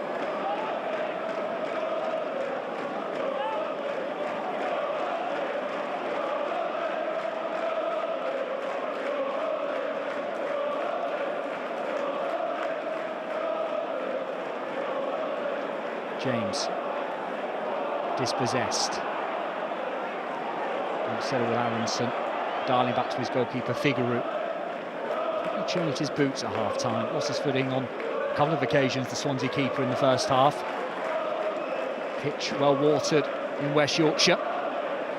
James, dispossessed. Settled with Aronson, darling back to his goalkeeper Figueroa. He changed his boots at half-time, lost his footing on a couple of occasions, the Swansea keeper in the first half. Pitch well watered in West Yorkshire.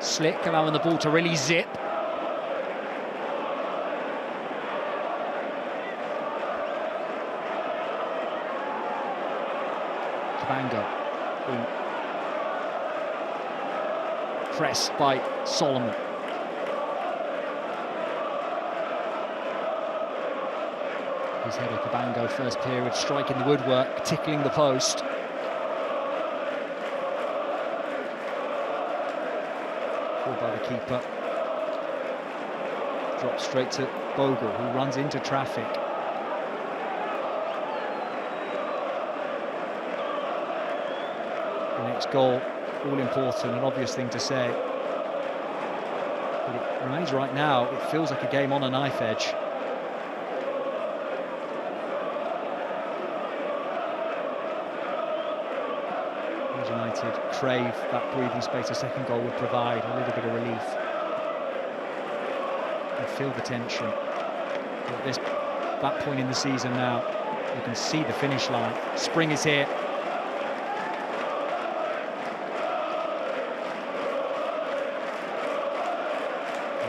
Slick, allowing the ball to really zip. Cabango, pressed by Solomon. His header, Cabango, first period, striking the woodwork, tickling the post. Called by the keeper. Drops straight to Bogle, who runs into traffic. The next goal, all important, an obvious thing to say. But it remains right now, it feels like a game on a knife edge. United crave that breathing space a second goal would provide, a little bit of relief. And feel the tension. But at that point in the season now, you can see the finish line. Spring is here.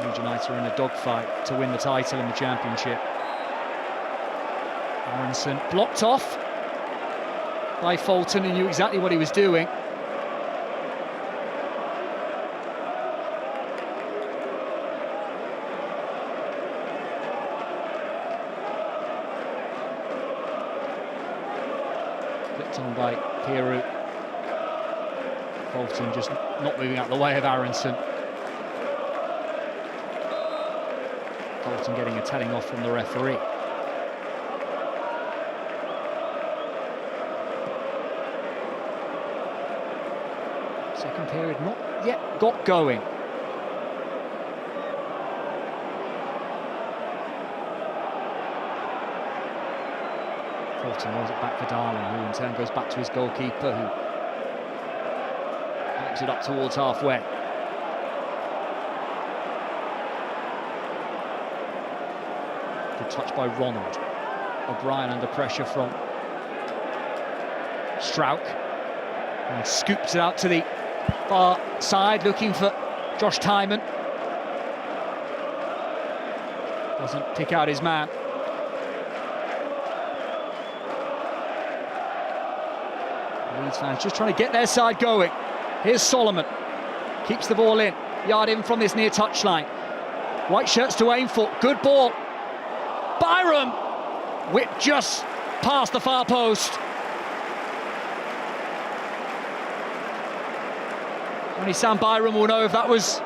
Leeds United are in a dogfight to win the title in the Championship. Aronson blocked off by Fulton, who knew exactly what he was doing. Flicked on by Piru. Fulton just not moving out the way of Aronson. Fulton getting a telling off from the referee. Second period not yet got going. Fulton rolls it back for Darling, who in turn goes back to his goalkeeper, who backs it up towards halfway. Good touch by Ronald. O'Brien under pressure from Strauch, and scoops it out to the far side, looking for Josh Tymon. Doesn't pick out his man. Leeds fans just trying to get their side going. Here's Solomon, keeps the ball in, yard in from this near touchline. White shirts to aim for, good ball. Byram, whip just past the far post. Only Sam Byram will know if that was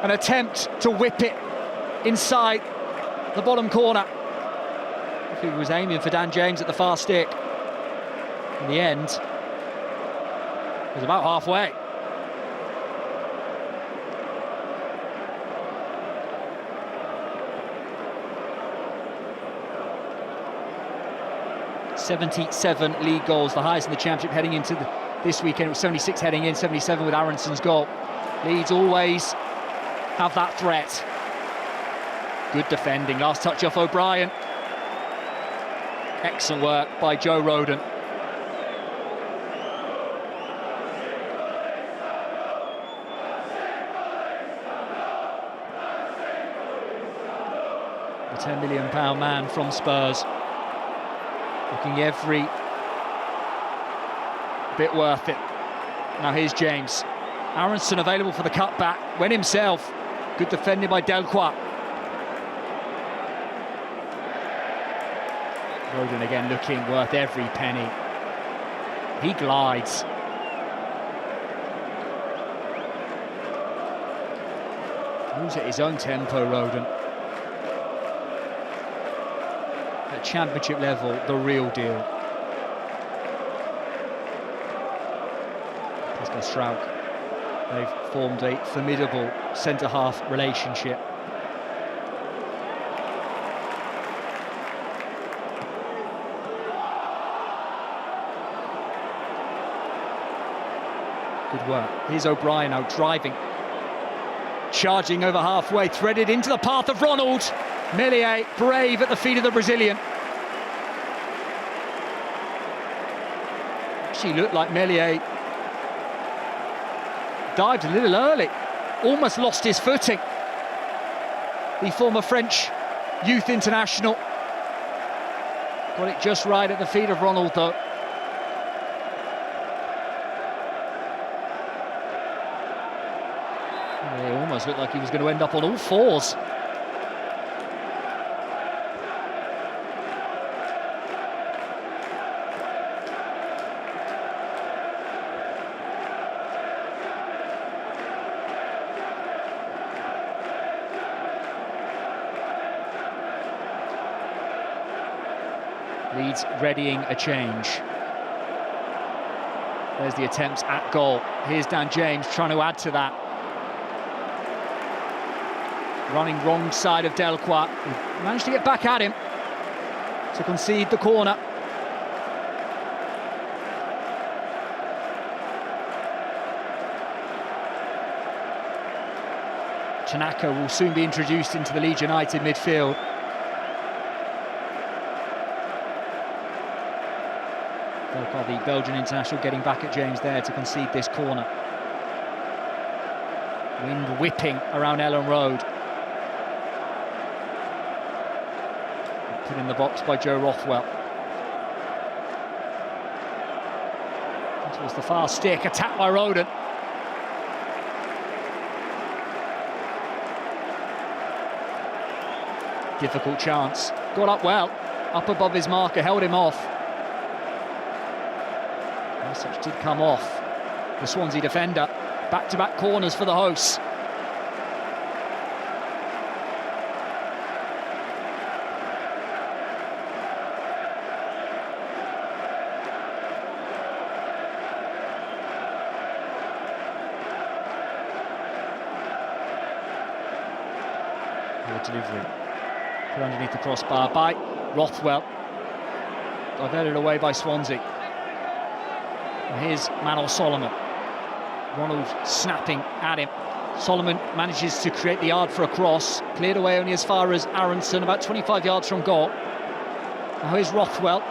an attempt to whip it inside the bottom corner. I think he was aiming for Dan James at the far stick. In the end, it was about halfway. '77 league goals, the highest in the Championship heading into this weekend. It was 76 heading in, 77 with Aronson's goal. Leeds always have that threat. Good defending, last touch off O'Brien. Excellent work by Joe Rodon. The £10 million man from Spurs. Looking every bit worth it. Now here's James. Aronson available for the cutback. Went himself. Good defending by Delcroix. Rodon again looking worth every penny. He glides. Moves at his own tempo, Rodon. At Championship level, the real deal. Pascal Struijk. They've formed a formidable centre-half relationship. Good work. Here's O'Brien now driving. Charging over halfway, threaded into the path of Ronald. Meslier, brave at the feet of the Brazilian. Actually looked like Meslier dived a little early. Almost lost his footing. The former French youth international. Got it just right at the feet of Ronald though. It almost looked like he was going to end up on all fours. Leeds readying a change. There's the attempts at goal. Here's Dan James trying to add to that. Running wrong side of Delcroix. Managed to get back at him to concede the corner. Tanaka will soon be introduced into the Leeds United midfield. Delcroix, the Belgian international, getting back at James there to concede this corner. Wind whipping around Ellen Road. Put in the box by Joe Rothwell. Towards the far stick, attacked by Rodon. Difficult chance. Got up well, up above his marker, held him off. Such did come off the Swansea defender. Back-to-back corners for the hosts. Delivery put underneath the crossbar by Rothwell, diverted away by Swansea. And here's Manor Solomon. Ronald snapping at him. Solomon manages to create the yard for a cross, cleared away only as far as Aronson, about 25 yards from goal. Now here's Rothwell,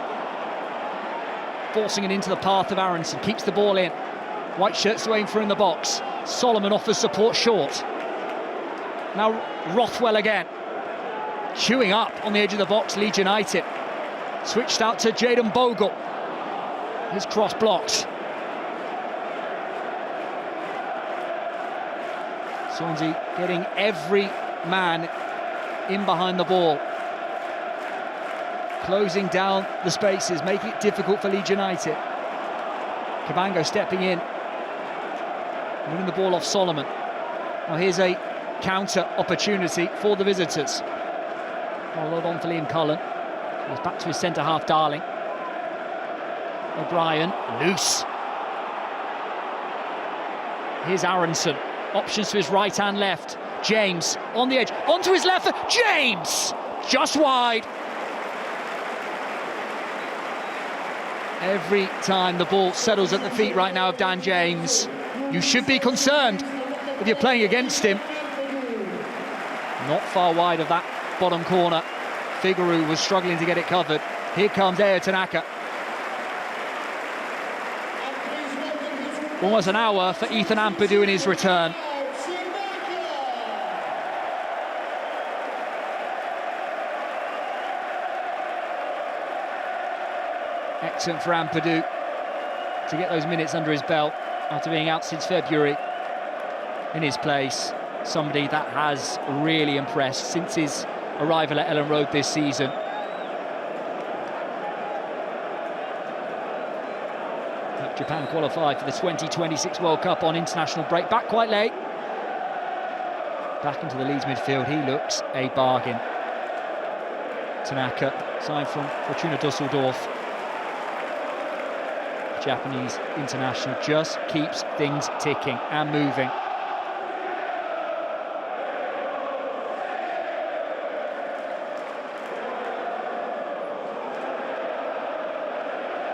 forcing it into the path of Aronson, keeps the ball in. White shirts to aim for in the box. Solomon offers support short. Now Rothwell again, queuing up on the edge of the box, Leeds United. Switched out to Jayden Bogle. His cross blocked. Swansea getting every man in behind the ball, closing down the spaces, making it difficult for Leeds United. Cabango stepping in, winning the ball off Solomon. Now here's a counter opportunity for the visitors. Followed on for Liam Cullen. He's back to his centre-half, Darling. O'Brien, loose. Here's Aronson. Options to his right and left. James on the edge, onto his left. James! Just wide. Every time the ball settles at the feet right now of Dan James, you should be concerned if you're playing against him. Not far wide of that bottom corner. Figueroa was struggling to get it covered. Here comes Ayo Tanaka. Almost an hour for Ethan Ampadu in his return. Excellent for Ampadu to get those minutes under his belt after being out since February. In his place, somebody that has really impressed since his arrival at Ellen Road this season. Japan qualified for the 2026 World Cup on international break. Back quite late. Back into the Leeds midfield. He looks a bargain. Tanaka, signed from Fortuna Düsseldorf. Japanese international, just keeps things ticking and moving.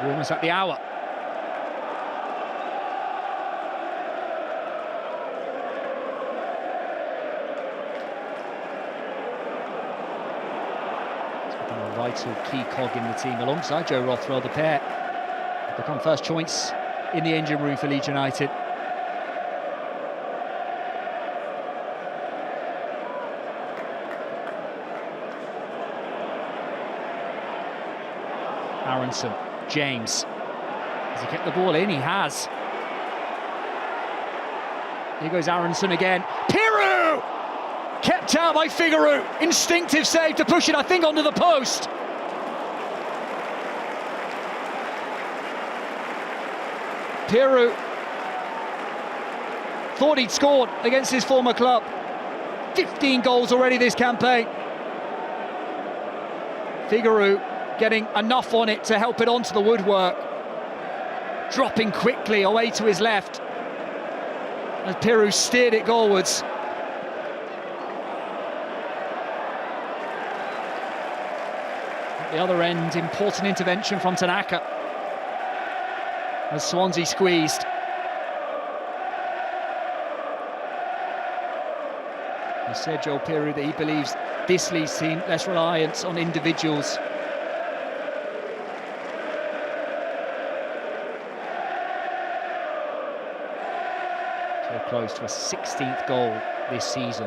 We're almost at the hour. It's become a vital key cog in the team alongside Joe Rothwell. The pair have become first choice in the engine room for Leeds United. Aronson, James, has he kept the ball in? He has. Here goes Aronson again. Piru! Kept out by Figueroa. Instinctive save to push it, I think, onto the post. Piru thought he'd scored against his former club. 15 goals already this campaign. Figueroa getting enough on it to help it onto the woodwork. Dropping quickly away to his left as Piru steered it goalwards. At the other end, important intervention from Tanaka as Swansea squeezed. He said, Joel Piru, that he believes this Leeds team less reliant on individuals. So close to a 16th goal this season.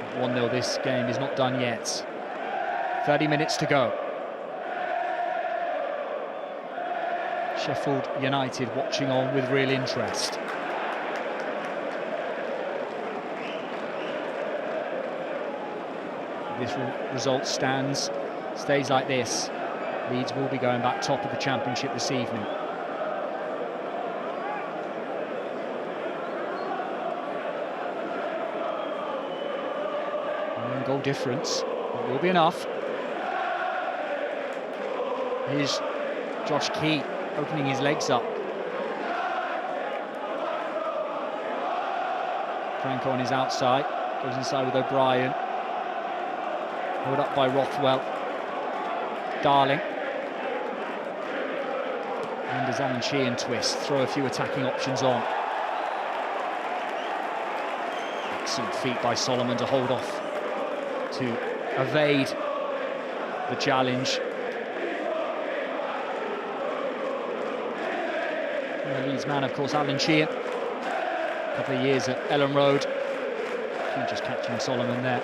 At 1-0, this game is not done yet. 30 minutes to go. Sheffield United watching on with real interest. If this result stays like this, Leeds will be going back top of the Championship this evening. One goal difference, it will be enough. Here's Josh Key opening his legs up. Franco on his outside, goes inside with O'Brien. Held up by Rothwell. Darling. And does Alan Sheehan twist, throw a few attacking options on. Excellent feat by Solomon to hold off, to evade the challenge. The Leeds man, of course, Alan Sheehan. A couple of years at Ellen Road. Just catching Solomon there.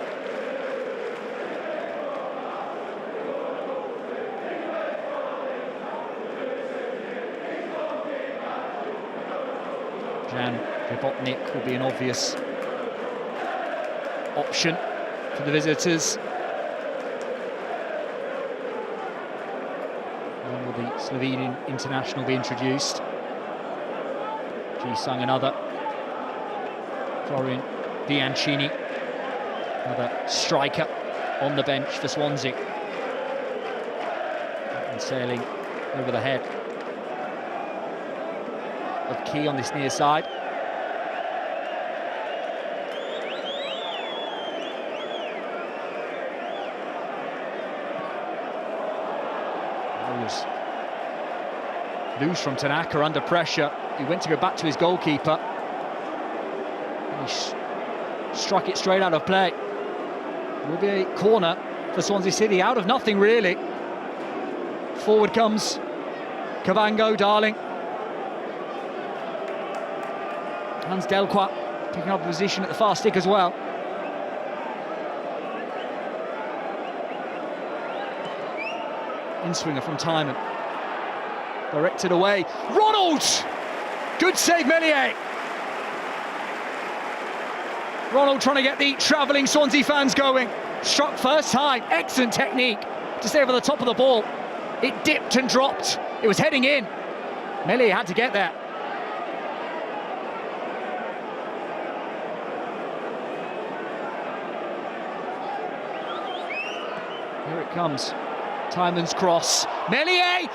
Jan Robotnik will be an obvious option for the visitors. When will the Slovenian international be introduced? Ji-sung another. Florian Bianchini, another striker on the bench for Swansea. And sailing over the head of Key on this near side. Was loose from Tanaka under pressure. He went to go back to his goalkeeper. And he struck it straight out of play. It will be a corner for Swansea City, out of nothing really. Forward comes Cavango, Darling. Hans Delqua picking up a position at the far stick as well. In-swinger from Timon. Directed away. Ronald! Good save, Meslier. Ronald trying to get the travelling Swansea fans going. Struck first time. Excellent technique to stay over the top of the ball. It dipped and dropped. It was heading in. Meslier had to get there. Here it comes. Timon's cross. Meslier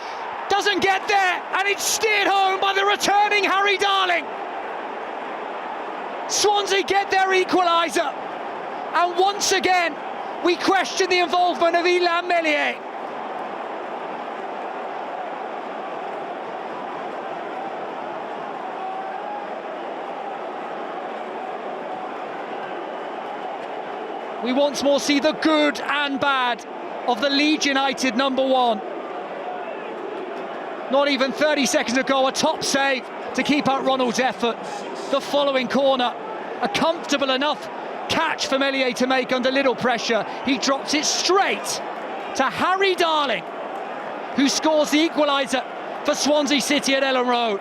doesn't get there, and it's steered home by the returning Harry Darling. Swansea get their equaliser, and once again we question the involvement of Illan Meslier. We once more see the good and bad of the Leeds United #1. Not even 30 seconds ago, a top save to keep out Ronald's effort. The following corner, a comfortable enough catch for Meslier to make under little pressure. He drops it straight to Harry Darling, who scores the equaliser for Swansea City at Ellen Road.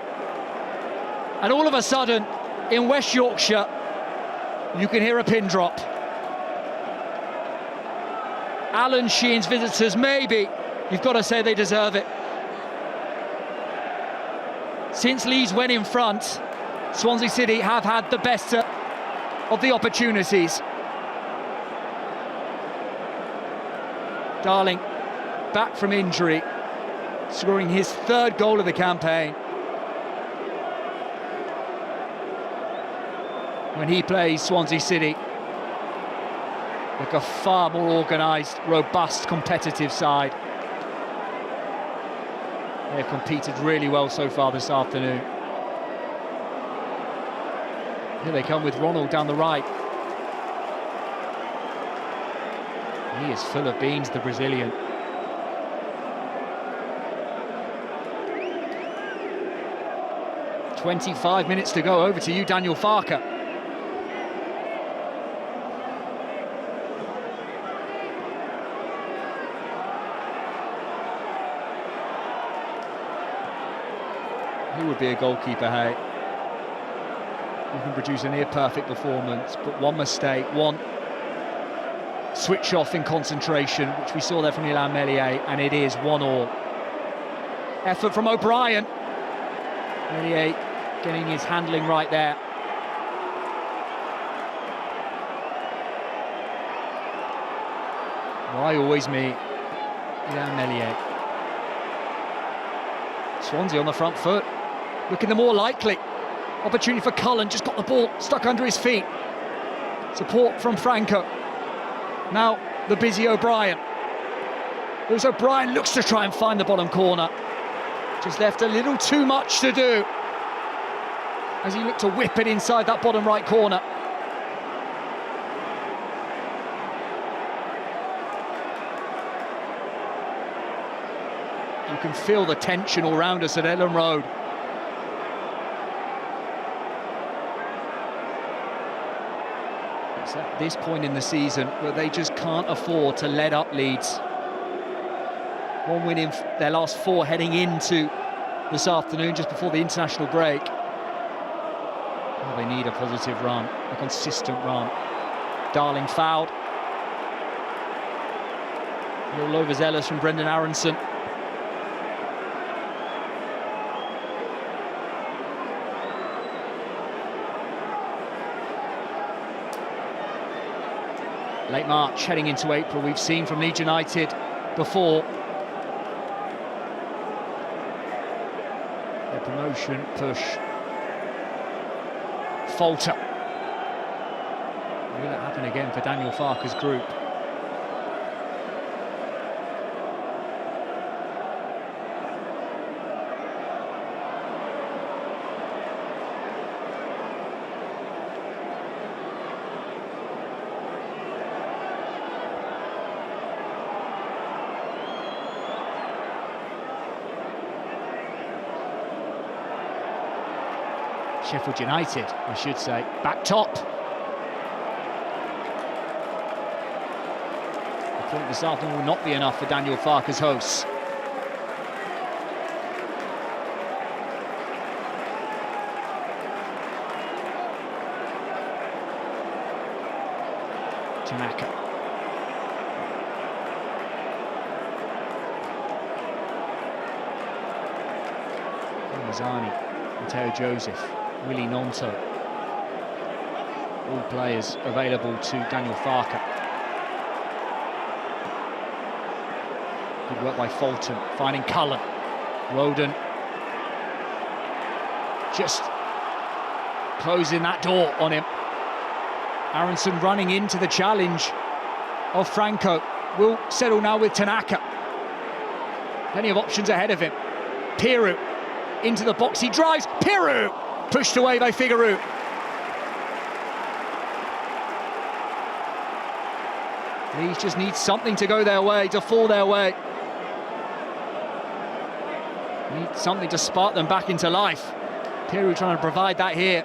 And all of a sudden, in West Yorkshire, you can hear a pin drop. Alan Sheehan's visitors, maybe, you've got to say they deserve it. Since Leeds went in front, Swansea City have had the best of the opportunities. Darling, back from injury, scoring his third goal of the campaign. When he plays Swansea City, like a far more organised, robust, competitive side. They've competed really well so far this afternoon. Here they come with Ronald down the right. He is full of beans, the Brazilian. "25 minutes to go." Over to you, Daniel Farker. He would be a goalkeeper, hey? Who can produce a near-perfect performance, but one mistake, one switch off in concentration, which we saw there from Illan Meslier, and it is 1-1. Effort from O'Brien. Meslier getting his handling right there. Why always me? Illan Meslier. Swansea on the front foot, looking the more likely. Opportunity for Cullen, just got the ball stuck under his feet. Support from Franco. Now the busy O'Brien. There's O'Brien, looks to try and find the bottom corner. Just left a little too much to do as he looked to whip it inside that bottom right corner. You can feel the tension all around us at Ellen Road. It's at this point in the season where they just can't afford to let up Leeds. One win in their last 4 heading into this afternoon, just before the international break. Well, they need a positive run, a consistent run. Darling fouled. A little overzealous from Brendan Aronson. Late March, heading into April, we've seen from Leeds United before. Their promotion push falter. Will that happen again for Daniel Farke's group? Sheffield United, I should say, back top. The point this afternoon will not be enough for Daniel Farke's hosts. Tanaka. Mazzani, Matteo Joseph, Willie Nonto, all players available to Daniel Farke. Good work by Fulton, finding Cullen. Roden just closing that door on him. Aronson running into the challenge of Franco. Will settle now with Tanaka. Plenty of options ahead of him. Piru into the box, he drives. Piru pushed away by Figueroa. Leeds just need something to go their way, to fall their way. Need something to spark them back into life. Piru trying to provide that here.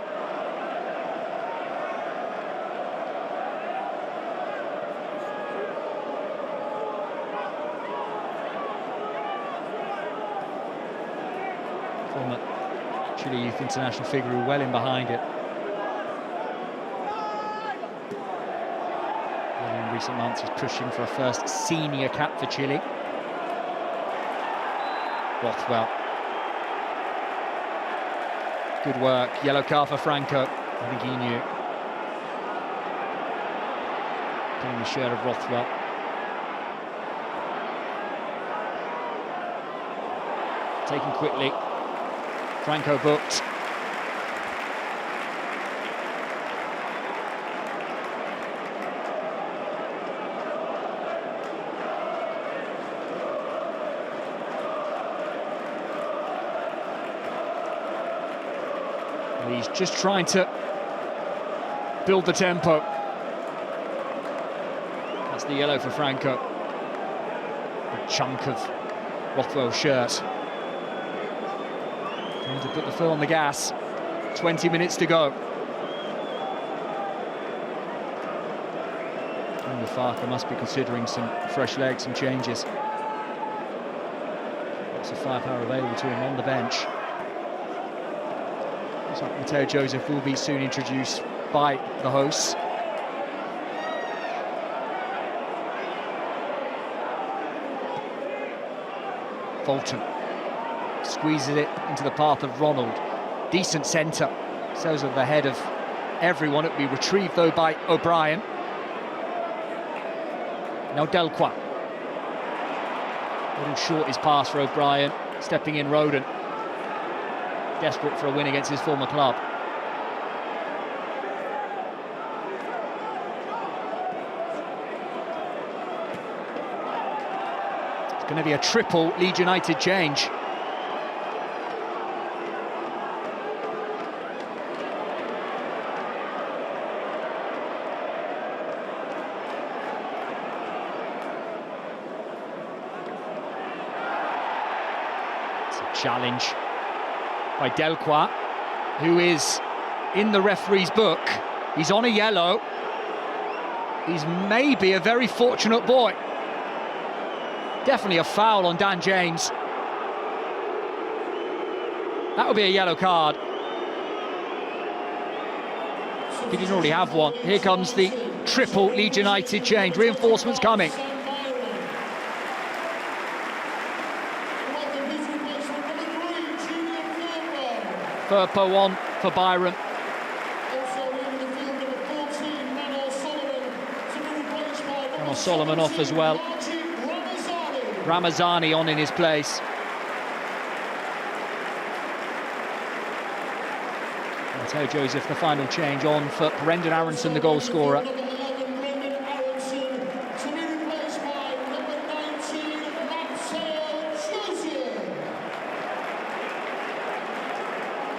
Former Chile Youth International Figueroa well in behind it. In recent months, he's pushing for a first senior cap for Chile. Rothwell. Good work. Yellow card for Franco. I think he knew. Pulling the shirt of Rothwell. Taken quickly. Franco booked. He's just trying to build the tempo. That's the yellow for Franco. A chunk of Rothwell's shirt. Trying to put the foot on the gas. 20 minutes to go. And Farke must be considering some fresh legs, some changes. Lots of firepower available to him on the bench. So Matteo Joseph will be soon introduced by the hosts. Fulton squeezes it into the path of Ronald. Decent centre. Sails over the head of everyone. It will be retrieved though by O'Brien. Now Delqua. A little short his pass for O'Brien. Stepping in Roden. Desperate for a win against his former club. It's going to be a triple Leeds United change. It's a challenge by Delqua, who is in the referee's book. He's on a yellow. He's maybe a very fortunate boy. Definitely a foul on Dan James. That would be a yellow card. He didn't already have one. Here comes the triple Leeds United change. Reinforcements coming. Firpo on for Byron. And Solomon off as well. Ramazani on in his place. Mateo Joseph, the final change on for Brendan Aronson, the goal scorer.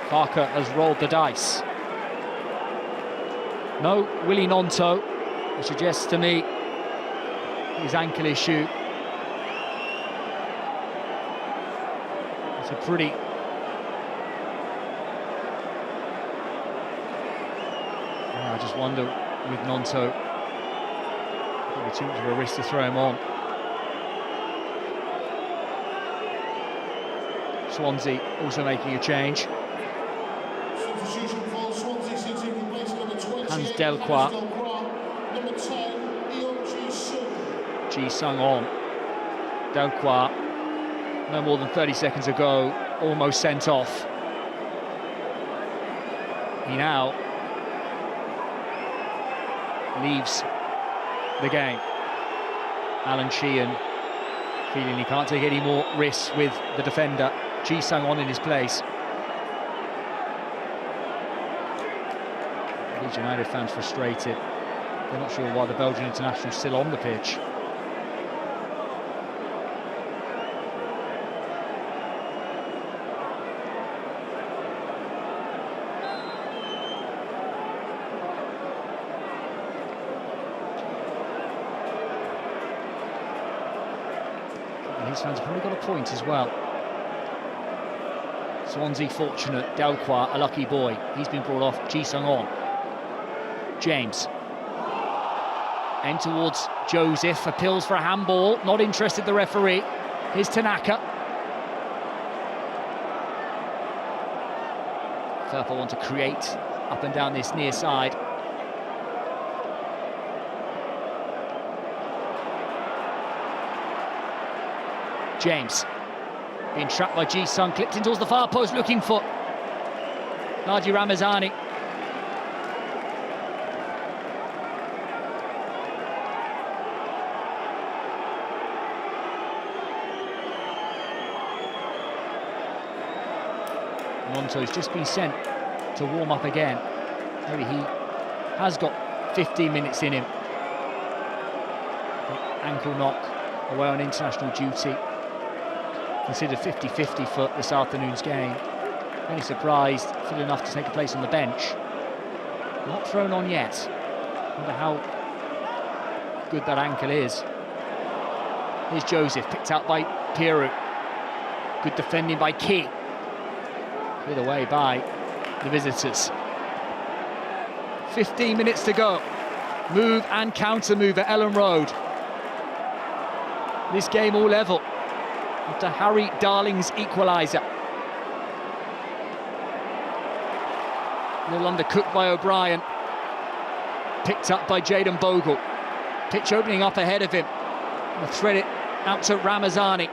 Parker has rolled the dice. No Willie Nonto, which suggests to me his ankle issue. It's a pretty I just wonder with Nonto, probably too much of a risk to throw him on. Swansea also making a change. Hans Delqua. Ji-sung on. Delqua, no more than 30 seconds ago, almost sent off. He now leaves the game. Alan Sheehan feeling he can't take any more risks with the defender. Ji-sung on in his place. Leeds United fans frustrated. They're not sure why the Belgian international's still on the pitch. Leeds fans have probably got a point as well. Swansea fortunate, Delqua a lucky boy. He's been brought off, Ji-sung on. James. Aim towards Joseph, appeals for a handball, not interested the referee. Here's Tanaka. Firpo want to create up and down this near side. James being trapped by Ji-sung, clipped in towards the far post, looking for Naji Ramazani. Nonto's just been sent to warm up again. Maybe he has got 15 minutes in him. But ankle knock, away on international duty. Considered 50-50 for this afternoon's game. Only surprised, fit enough to take a place on the bench. Not thrown on yet. Wonder how good that ankle is. Here's Joseph, picked out by Piero. Good defending by Key. Cleared away by the visitors. 15 minutes to go. Move and counter move at Ellen Road. This game all level after Harry Darling's equaliser. A little undercooked by O'Brien. Picked up by Jayden Bogle. Pitch opening up ahead of him. He'll thread it out to Ramazani.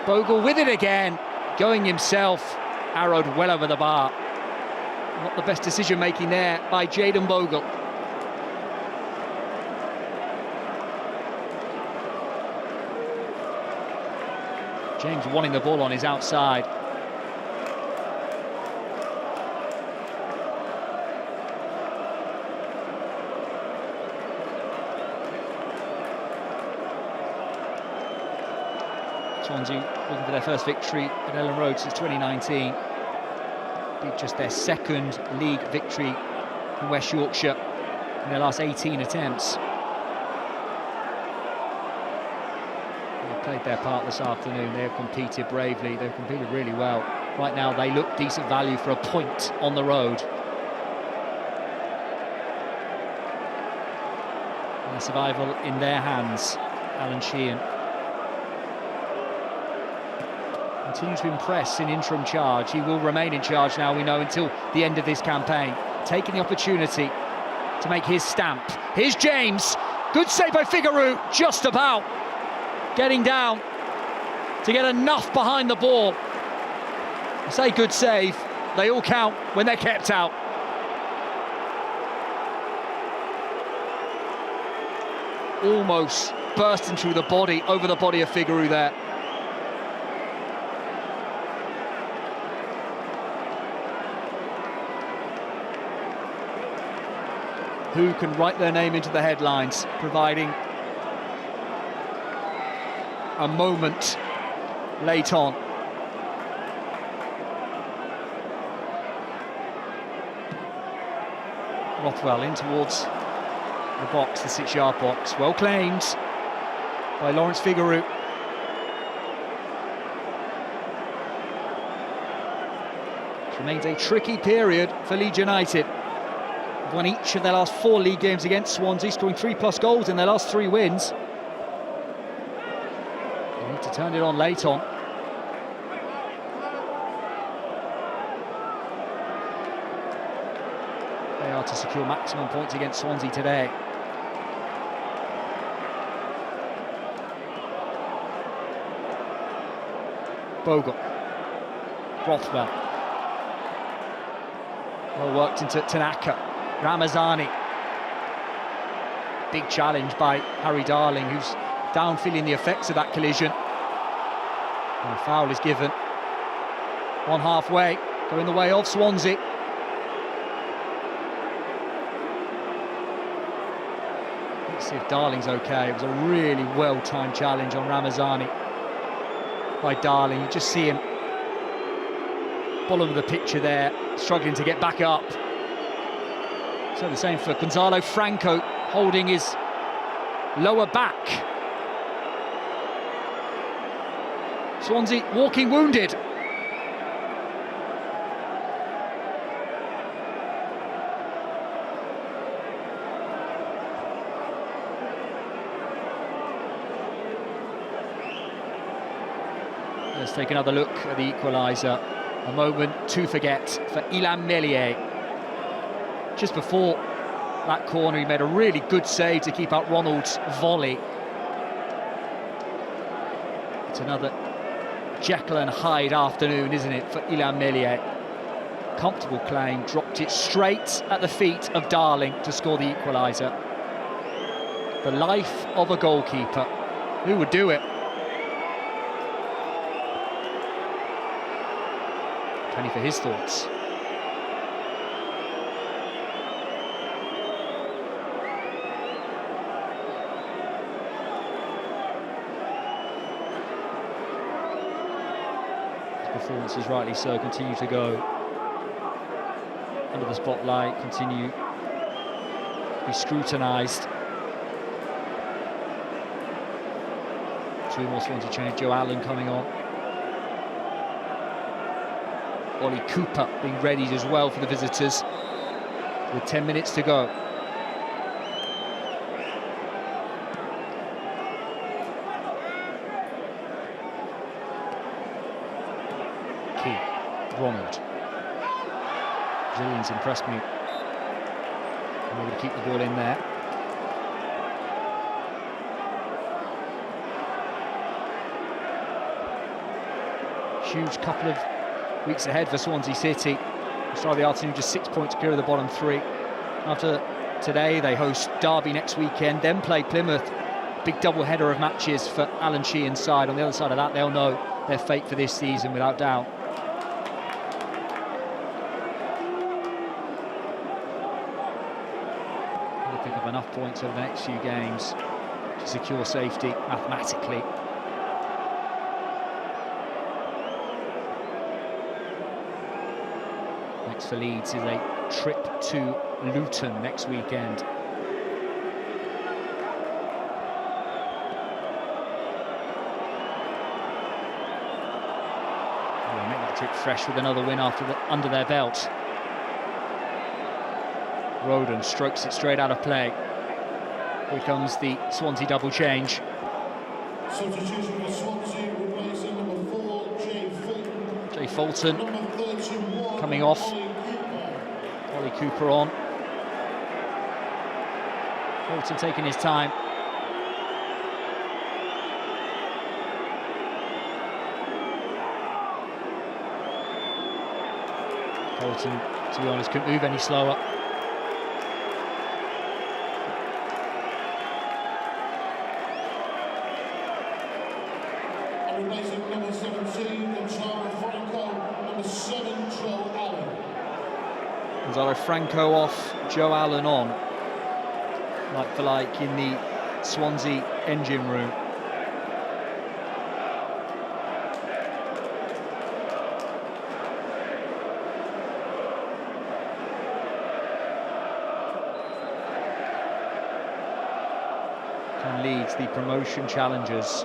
Bogle with it again. Going himself. Arrowed well over the bar. Not the best decision making there by Jayden Bogle. James wanting the ball on his outside. Swansea looking for their first victory at Ellen Road since 2019. Be just their second league victory in West Yorkshire in their last 18 attempts. They've played their part this afternoon. They've competed bravely. They've competed really well. Right now they look decent value for a point on the road. And the survival in their hands. Alan Sheehan continues to impress in interim charge. He will remain in charge now, we know, until the end of this campaign. taking the opportunity to make his stamp. Here's James, good save by Figueroa, just about getting down to get enough behind the ball. I say good save, they all count when they're kept out. Almost bursting through the body, over the body of Figueroa there. Who can write their name into the headlines, providing a moment late on. Rothwell in towards the box, the 6-yard box. Well claimed by Lawrence Figueroa. It remains a tricky period for Leeds United. They've won each of their last 4 league games against Swansea, scoring 3+ goals in their last 3 wins. They need to turn it on late on. They are to secure maximum points against Swansea today. Bogle, Rothwell, well worked into Tanaka, Ramazani. Big challenge by Harry Darling, who's down feeling the effects of that collision. And a foul is given. One halfway, going the way of Swansea. Let's see if Darling's okay. It was a really well-timed challenge on Ramazani by Darling. You just see him bottom of the picture there, struggling to get back up. So the same for Gonzalo Franco, holding his lower back. Swansea walking wounded. Let's take another look at the equaliser. A moment to forget for Ilham Meslier. Just before that corner, he made a really good save to keep out Ronald's volley. It's another Jekyll and Hyde afternoon, isn't it, for Ilham Meslier? Comfortable claim, dropped it straight at the feet of Darling to score the equaliser. The life of a goalkeeper. Who would do it? Penny for his thoughts. His performances, rightly so, continue to go under the spotlight, continue to be scrutinised. 2 more Swansea change. Joe Allen coming on. Ollie Cooper being readied as well for the visitors with 10 minutes to go. Key, Ronald. Brazilians impressed me. I'm able to keep the ball in there. Huge couple of weeks ahead for Swansea City. Start of the afternoon, just 6 points clear of the bottom 3. After today, they host Derby next weekend, then play Plymouth. Big double-header of matches for Alan Sheehan's side. On the other side of that, they'll know their fate for this season without doubt. They'll pick up enough points over the next few games to secure safety mathematically. Next for Leeds is a trip to Luton next weekend. They'll make that trip fresh with another win under their belt. Roden strokes it straight out of play. Here comes the Swansea double change. Substitution for Swansea, replacing number 4, Jay Fulton. Jay Fulton Number 31, coming off. Ollie Ollie Cooper on. Bolton taking his time. Bolton, to be honest, couldn't move any slower. And replacing number 17, Gonzalo Franco, number 7, Joe Allen. Gonzalo Franco off, Joe Allen on. Like for like in the Swansea engine room. Can Leeds, the promotion challengers,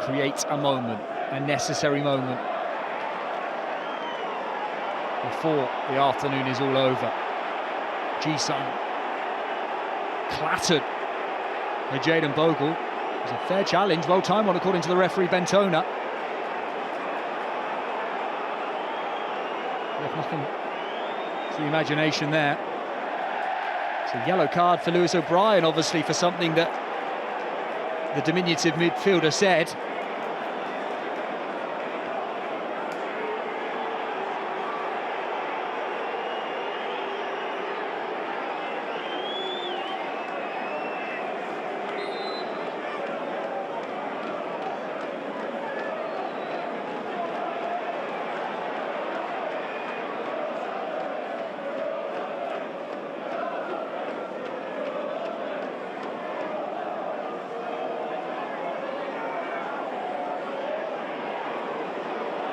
create a moment, a necessary moment, before the afternoon is all over. Ji-sung clattered by Jayden Bogle. It was a fair challenge, well timed one according to the referee Bentona. Left nothing to the imagination there. It's a yellow card for Lewis O'Brien, obviously, for something that the diminutive midfielder said.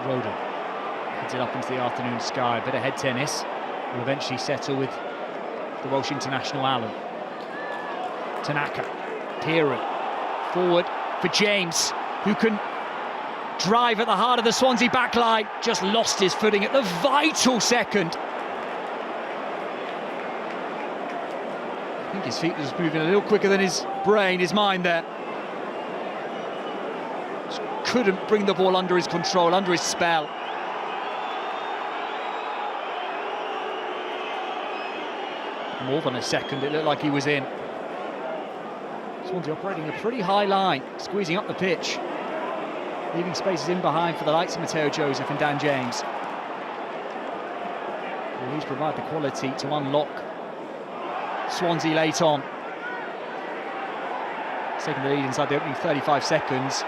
Roden heads it up into the afternoon sky. A bit of head tennis will eventually settle with the Welsh international Allen. Tanaka, Peary, forward for James, who can drive at the heart of the Swansea backline. Just lost his footing at the vital second. I think his feet was moving a little quicker than his brain, his mind there. Couldn't bring the ball under his control, under his spell. More than a second, it looked like he was in. Swansea operating a pretty high line, squeezing up the pitch, leaving spaces in behind for the likes of Mateo Joseph and Dan James. Will Leeds provide the quality to unlock Swansea late on? Taking the lead inside the opening 35 seconds.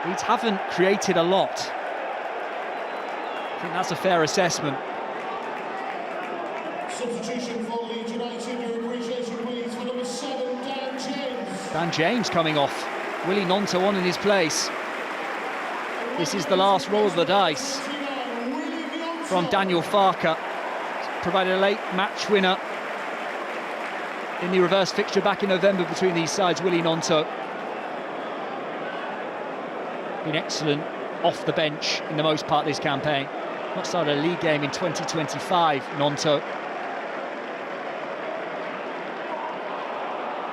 Leeds haven't created a lot. I think that's a fair assessment. Substitution for Leeds United, your appreciation please for number 7, Dan James. Dan James coming off. Willie Gnonto on in his place. This is the last roll of the dice from Daniel Farker. Provided a late match winner in the reverse fixture back in November between these sides, Willie Gnonto. Been excellent off the bench in the most part of this campaign. Not started a league game in 2025, Gnonto.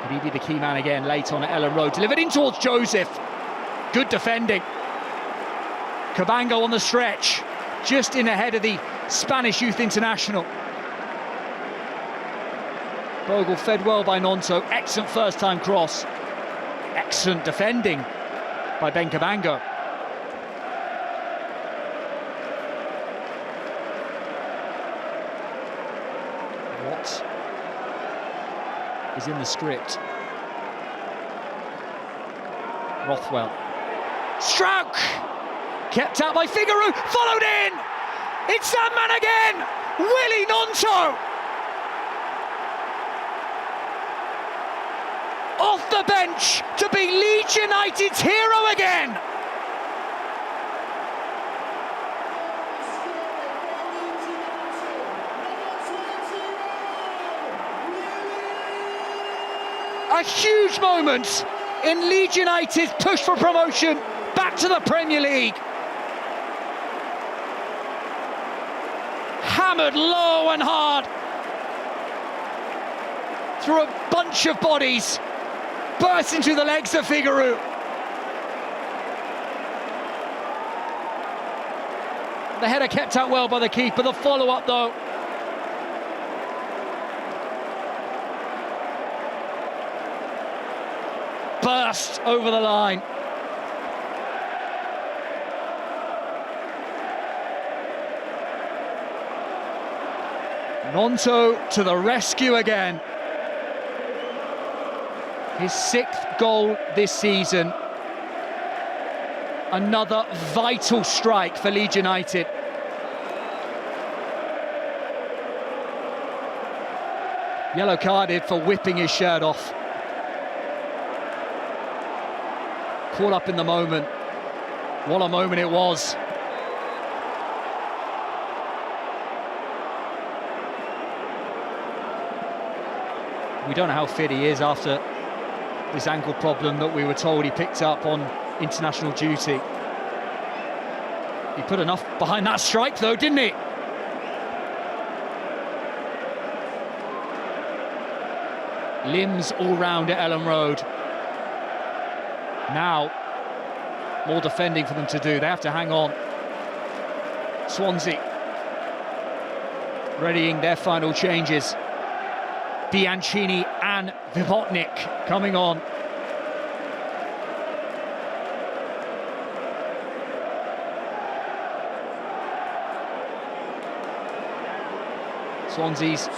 Could he be the key man again late on at Ellen Road? Delivered in towards Joseph. Good defending. Cabango on the stretch, just in ahead of the Spanish youth international. Bogle fed well by Gnonto. Excellent first-time cross. Excellent defending by Ben Cabango. What is in the script? Rothwell. Stroke! Kept out by Figueroa, followed in! It's that man again! Willie Gnonto! Off the bench to be Leeds United's hero again! A huge moment in Leeds United's push for promotion back to the Premier League. Hammered low and hard through a bunch of bodies, burst into the legs of Figueroa. The header kept out well by the keeper. The follow-up, though. Burst over the line. Nonto to the rescue again. His 6th goal this season. Another vital strike for Leeds United. Yellow carded for whipping his shirt off. Caught up in the moment. What a moment it was. We don't know how fit he is after this ankle problem that we were told he picked up on international duty. He put enough behind that strike though, didn't he? Limbs all round at Ellen Road. Now, more defending for them to do. They have to hang on. Swansea readying their final changes. Bianchini and Vivotnik coming on. Swansea's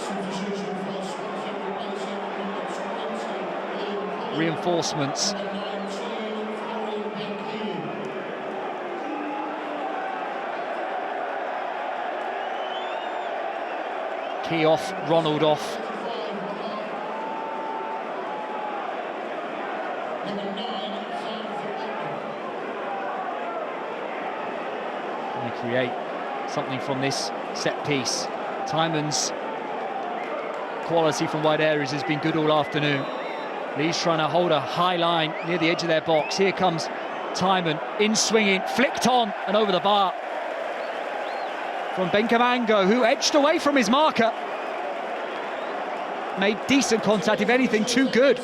reinforcements. Key off, Ronald off. And they create something from this set piece. Tymon's quality from wide areas has been good all afternoon. Leeds trying to hold a high line near the edge of their box. Here comes Tymon, in swinging, flicked on and over the bar. From Benkamango, who edged away from his marker. Made decent contact, if anything, too good.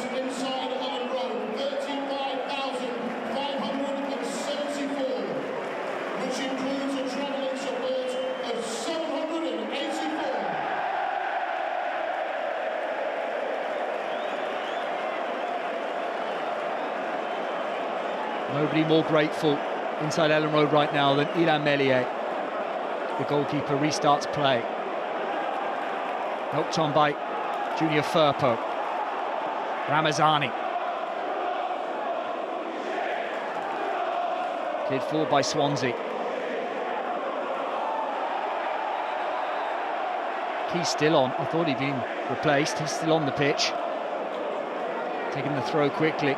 Nobody more grateful inside Ellen Road right now than Ilan Meslier. The goalkeeper restarts play. Helped on by Junior Firpo. Ramazani. Cleared forward by Swansea. Key's still on. I thought he'd been replaced. He's still on the pitch. Taking the throw quickly.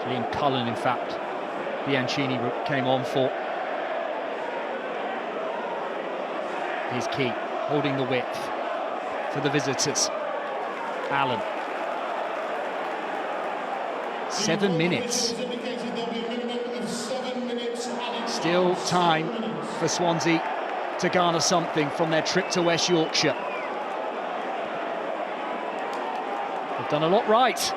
Liam Cullen, in fact, Bianchini came on for. Here's Key, holding the width for the visitors. Allen. 7 minutes. Still time for Swansea to garner something from their trip to West Yorkshire. They've done a lot right.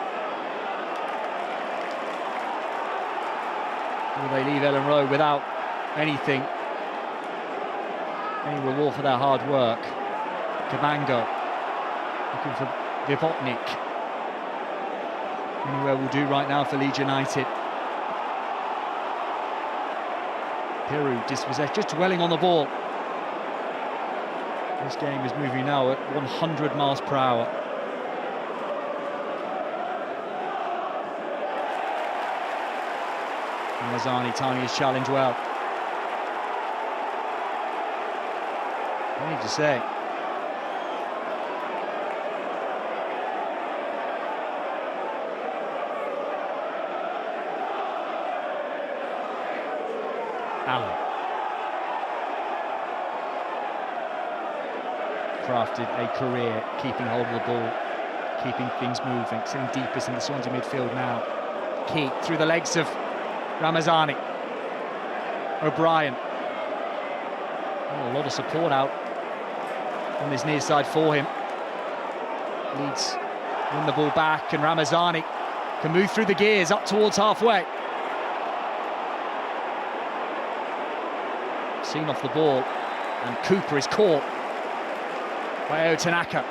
Will they leave Ellen Road without anything, any reward for their hard work? Kamango looking for Vivotnik. Anywhere will do right now for Leeds United. Peru dispossessed, just dwelling on the ball. This game is moving now at 100 miles per hour. Ramazani timing his challenge well. I need to say. Allen. Crafted a career keeping hold of the ball, keeping things moving, sitting deepest in the Swansea midfield now. Key through the legs of Ramazani. O'Brien. Oh, a lot of support out on this near side for him. Leeds win the ball back, and Ramazani can move through the gears up towards halfway. Seen off the ball, and Cooper is caught by Otanaka,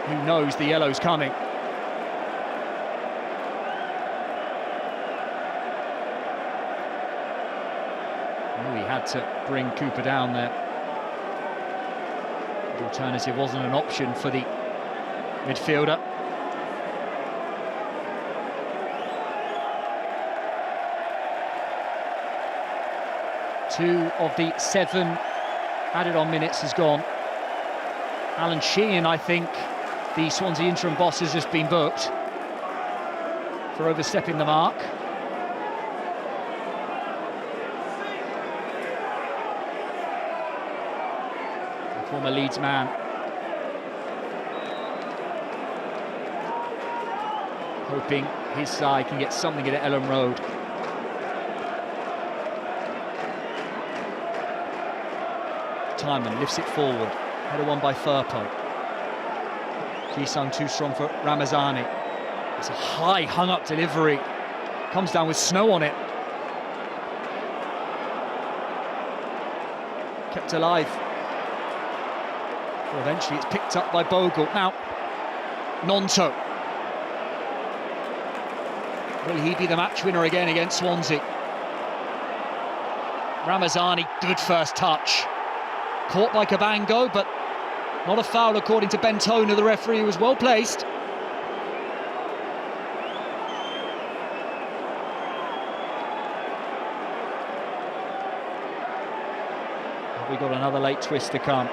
who knows the yellow's coming. He had to bring Cooper down there. The alternative wasn't an option for the midfielder. Two of the 7 added-on minutes has gone. Alan Sheehan, I think, the Swansea interim boss, has just been booked for overstepping the mark. Former Leeds man. Hoping his side can get something at Ellen Road. Timon lifts it forward. Header won by Firpo. Ji-sung too strong for Ramazani. It's a high hung-up delivery. Comes down with snow on it. Kept alive. Well, eventually it's picked up by Bogle. Now, Nonto. Will he be the match winner again against Swansea? Ramazani, good first touch. Caught by Cabango, but not a foul according to Bentona, the referee, who was well placed. We got another late twist to come.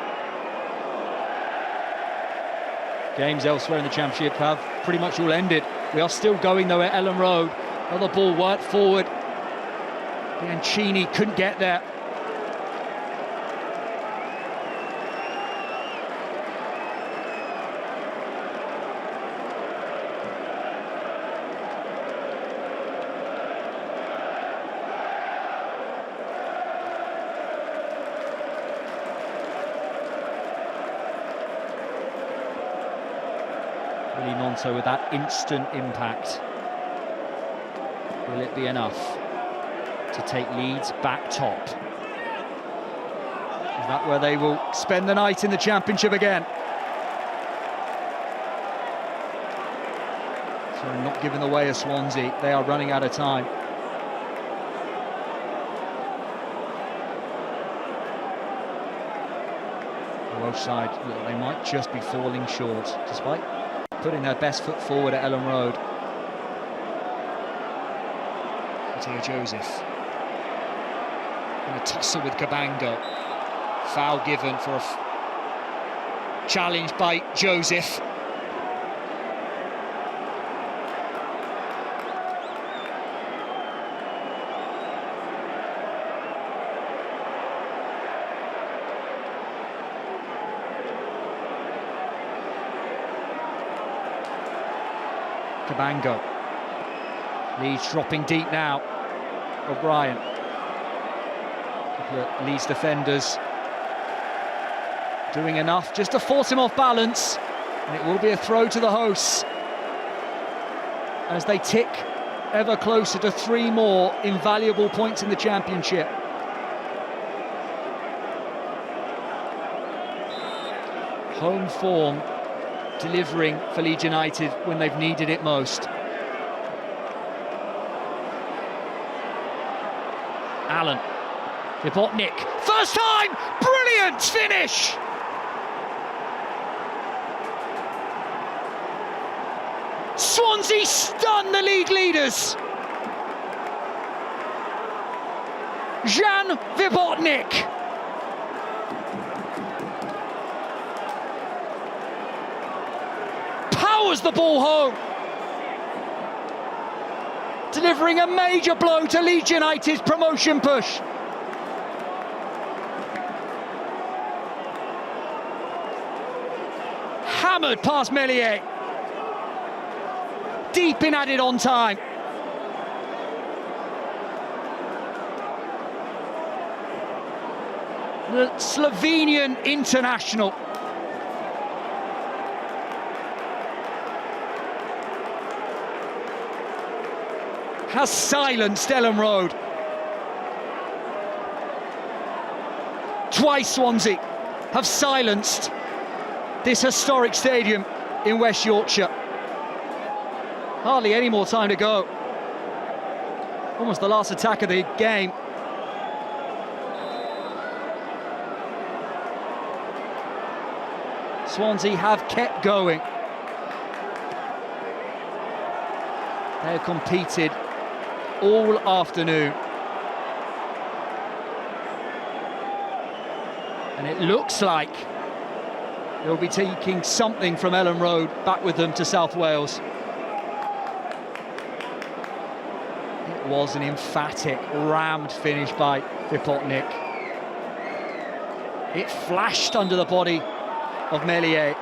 Games elsewhere in the Championship have pretty much all ended. We are still going though at Ellen Road. Another ball worked forward. Bianchini couldn't get there. Really Nonto with that instant impact. Will it be enough to take Leeds back top? Is that where they will spend the night in the Championship again? So not giving away a Swansea, they are running out of time. The Welsh side, look, they might just be falling short, despite putting their best foot forward at Ellen Road. Mateo Joseph in a tussle with Cabango. Foul given for a challenge by Joseph. Cabango. Leeds dropping deep now. O'Brien. Couple of Leeds defenders doing enough just to force him off balance, and it will be a throw to the hosts as they tick ever closer to 3 more invaluable points in the Championship. Home form delivering for Leeds United when they've needed it most. Allen, Vibotnik, first time, brilliant finish! Swansea stun the league leaders. Jan Vibotnik. Powers the ball home. Delivering a major blow to Leeds United's promotion push. Hammered past Meslier. Deep in added on time. The Slovenian international has silenced Ellen Road. Twice Swansea have silenced this historic stadium in West Yorkshire. Hardly any more time to go. Almost the last attack of the game. Swansea have kept going. They've competed all afternoon. And it looks like they'll be taking something from Ellen Road back with them to South Wales. It was an emphatic, rammed finish by Vipotnik. It flashed under the body of Meslier.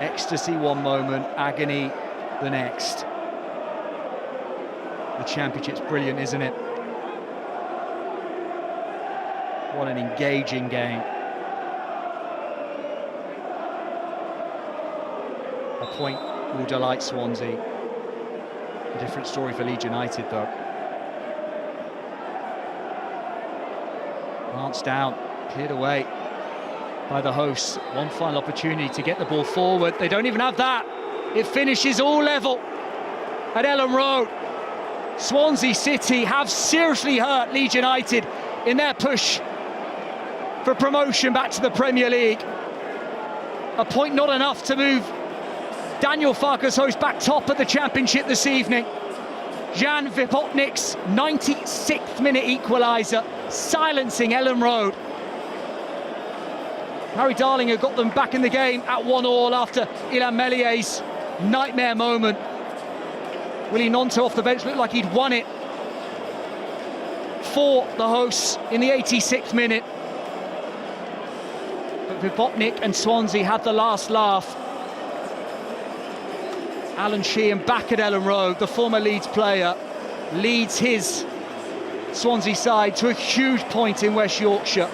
Ecstasy one moment, agony the next. The Championship's brilliant, isn't it? What an engaging game. A point will delight Swansea. A different story for Leeds United, though. Glanced down, cleared away by the hosts. One final opportunity to get the ball forward. They don't even have that. It finishes all level at Ellen Road. Swansea City have seriously hurt Leeds United in their push for promotion back to the Premier League. A point not enough to move Daniel Farke's host back top of the Championship this evening. Jan Vipotnik's 96th minute equaliser, silencing Ellen Road. Harry Darling had got them back in the game at 1-1 after Ilan Mellier's nightmare moment. Willie Gnonto off the bench looked like he'd won it for the hosts in the 86th minute. But Vipotnik and Swansea had the last laugh. Alan Sheehan back at Ellen Road, the former Leeds player, leads his Swansea side to a huge point in West Yorkshire.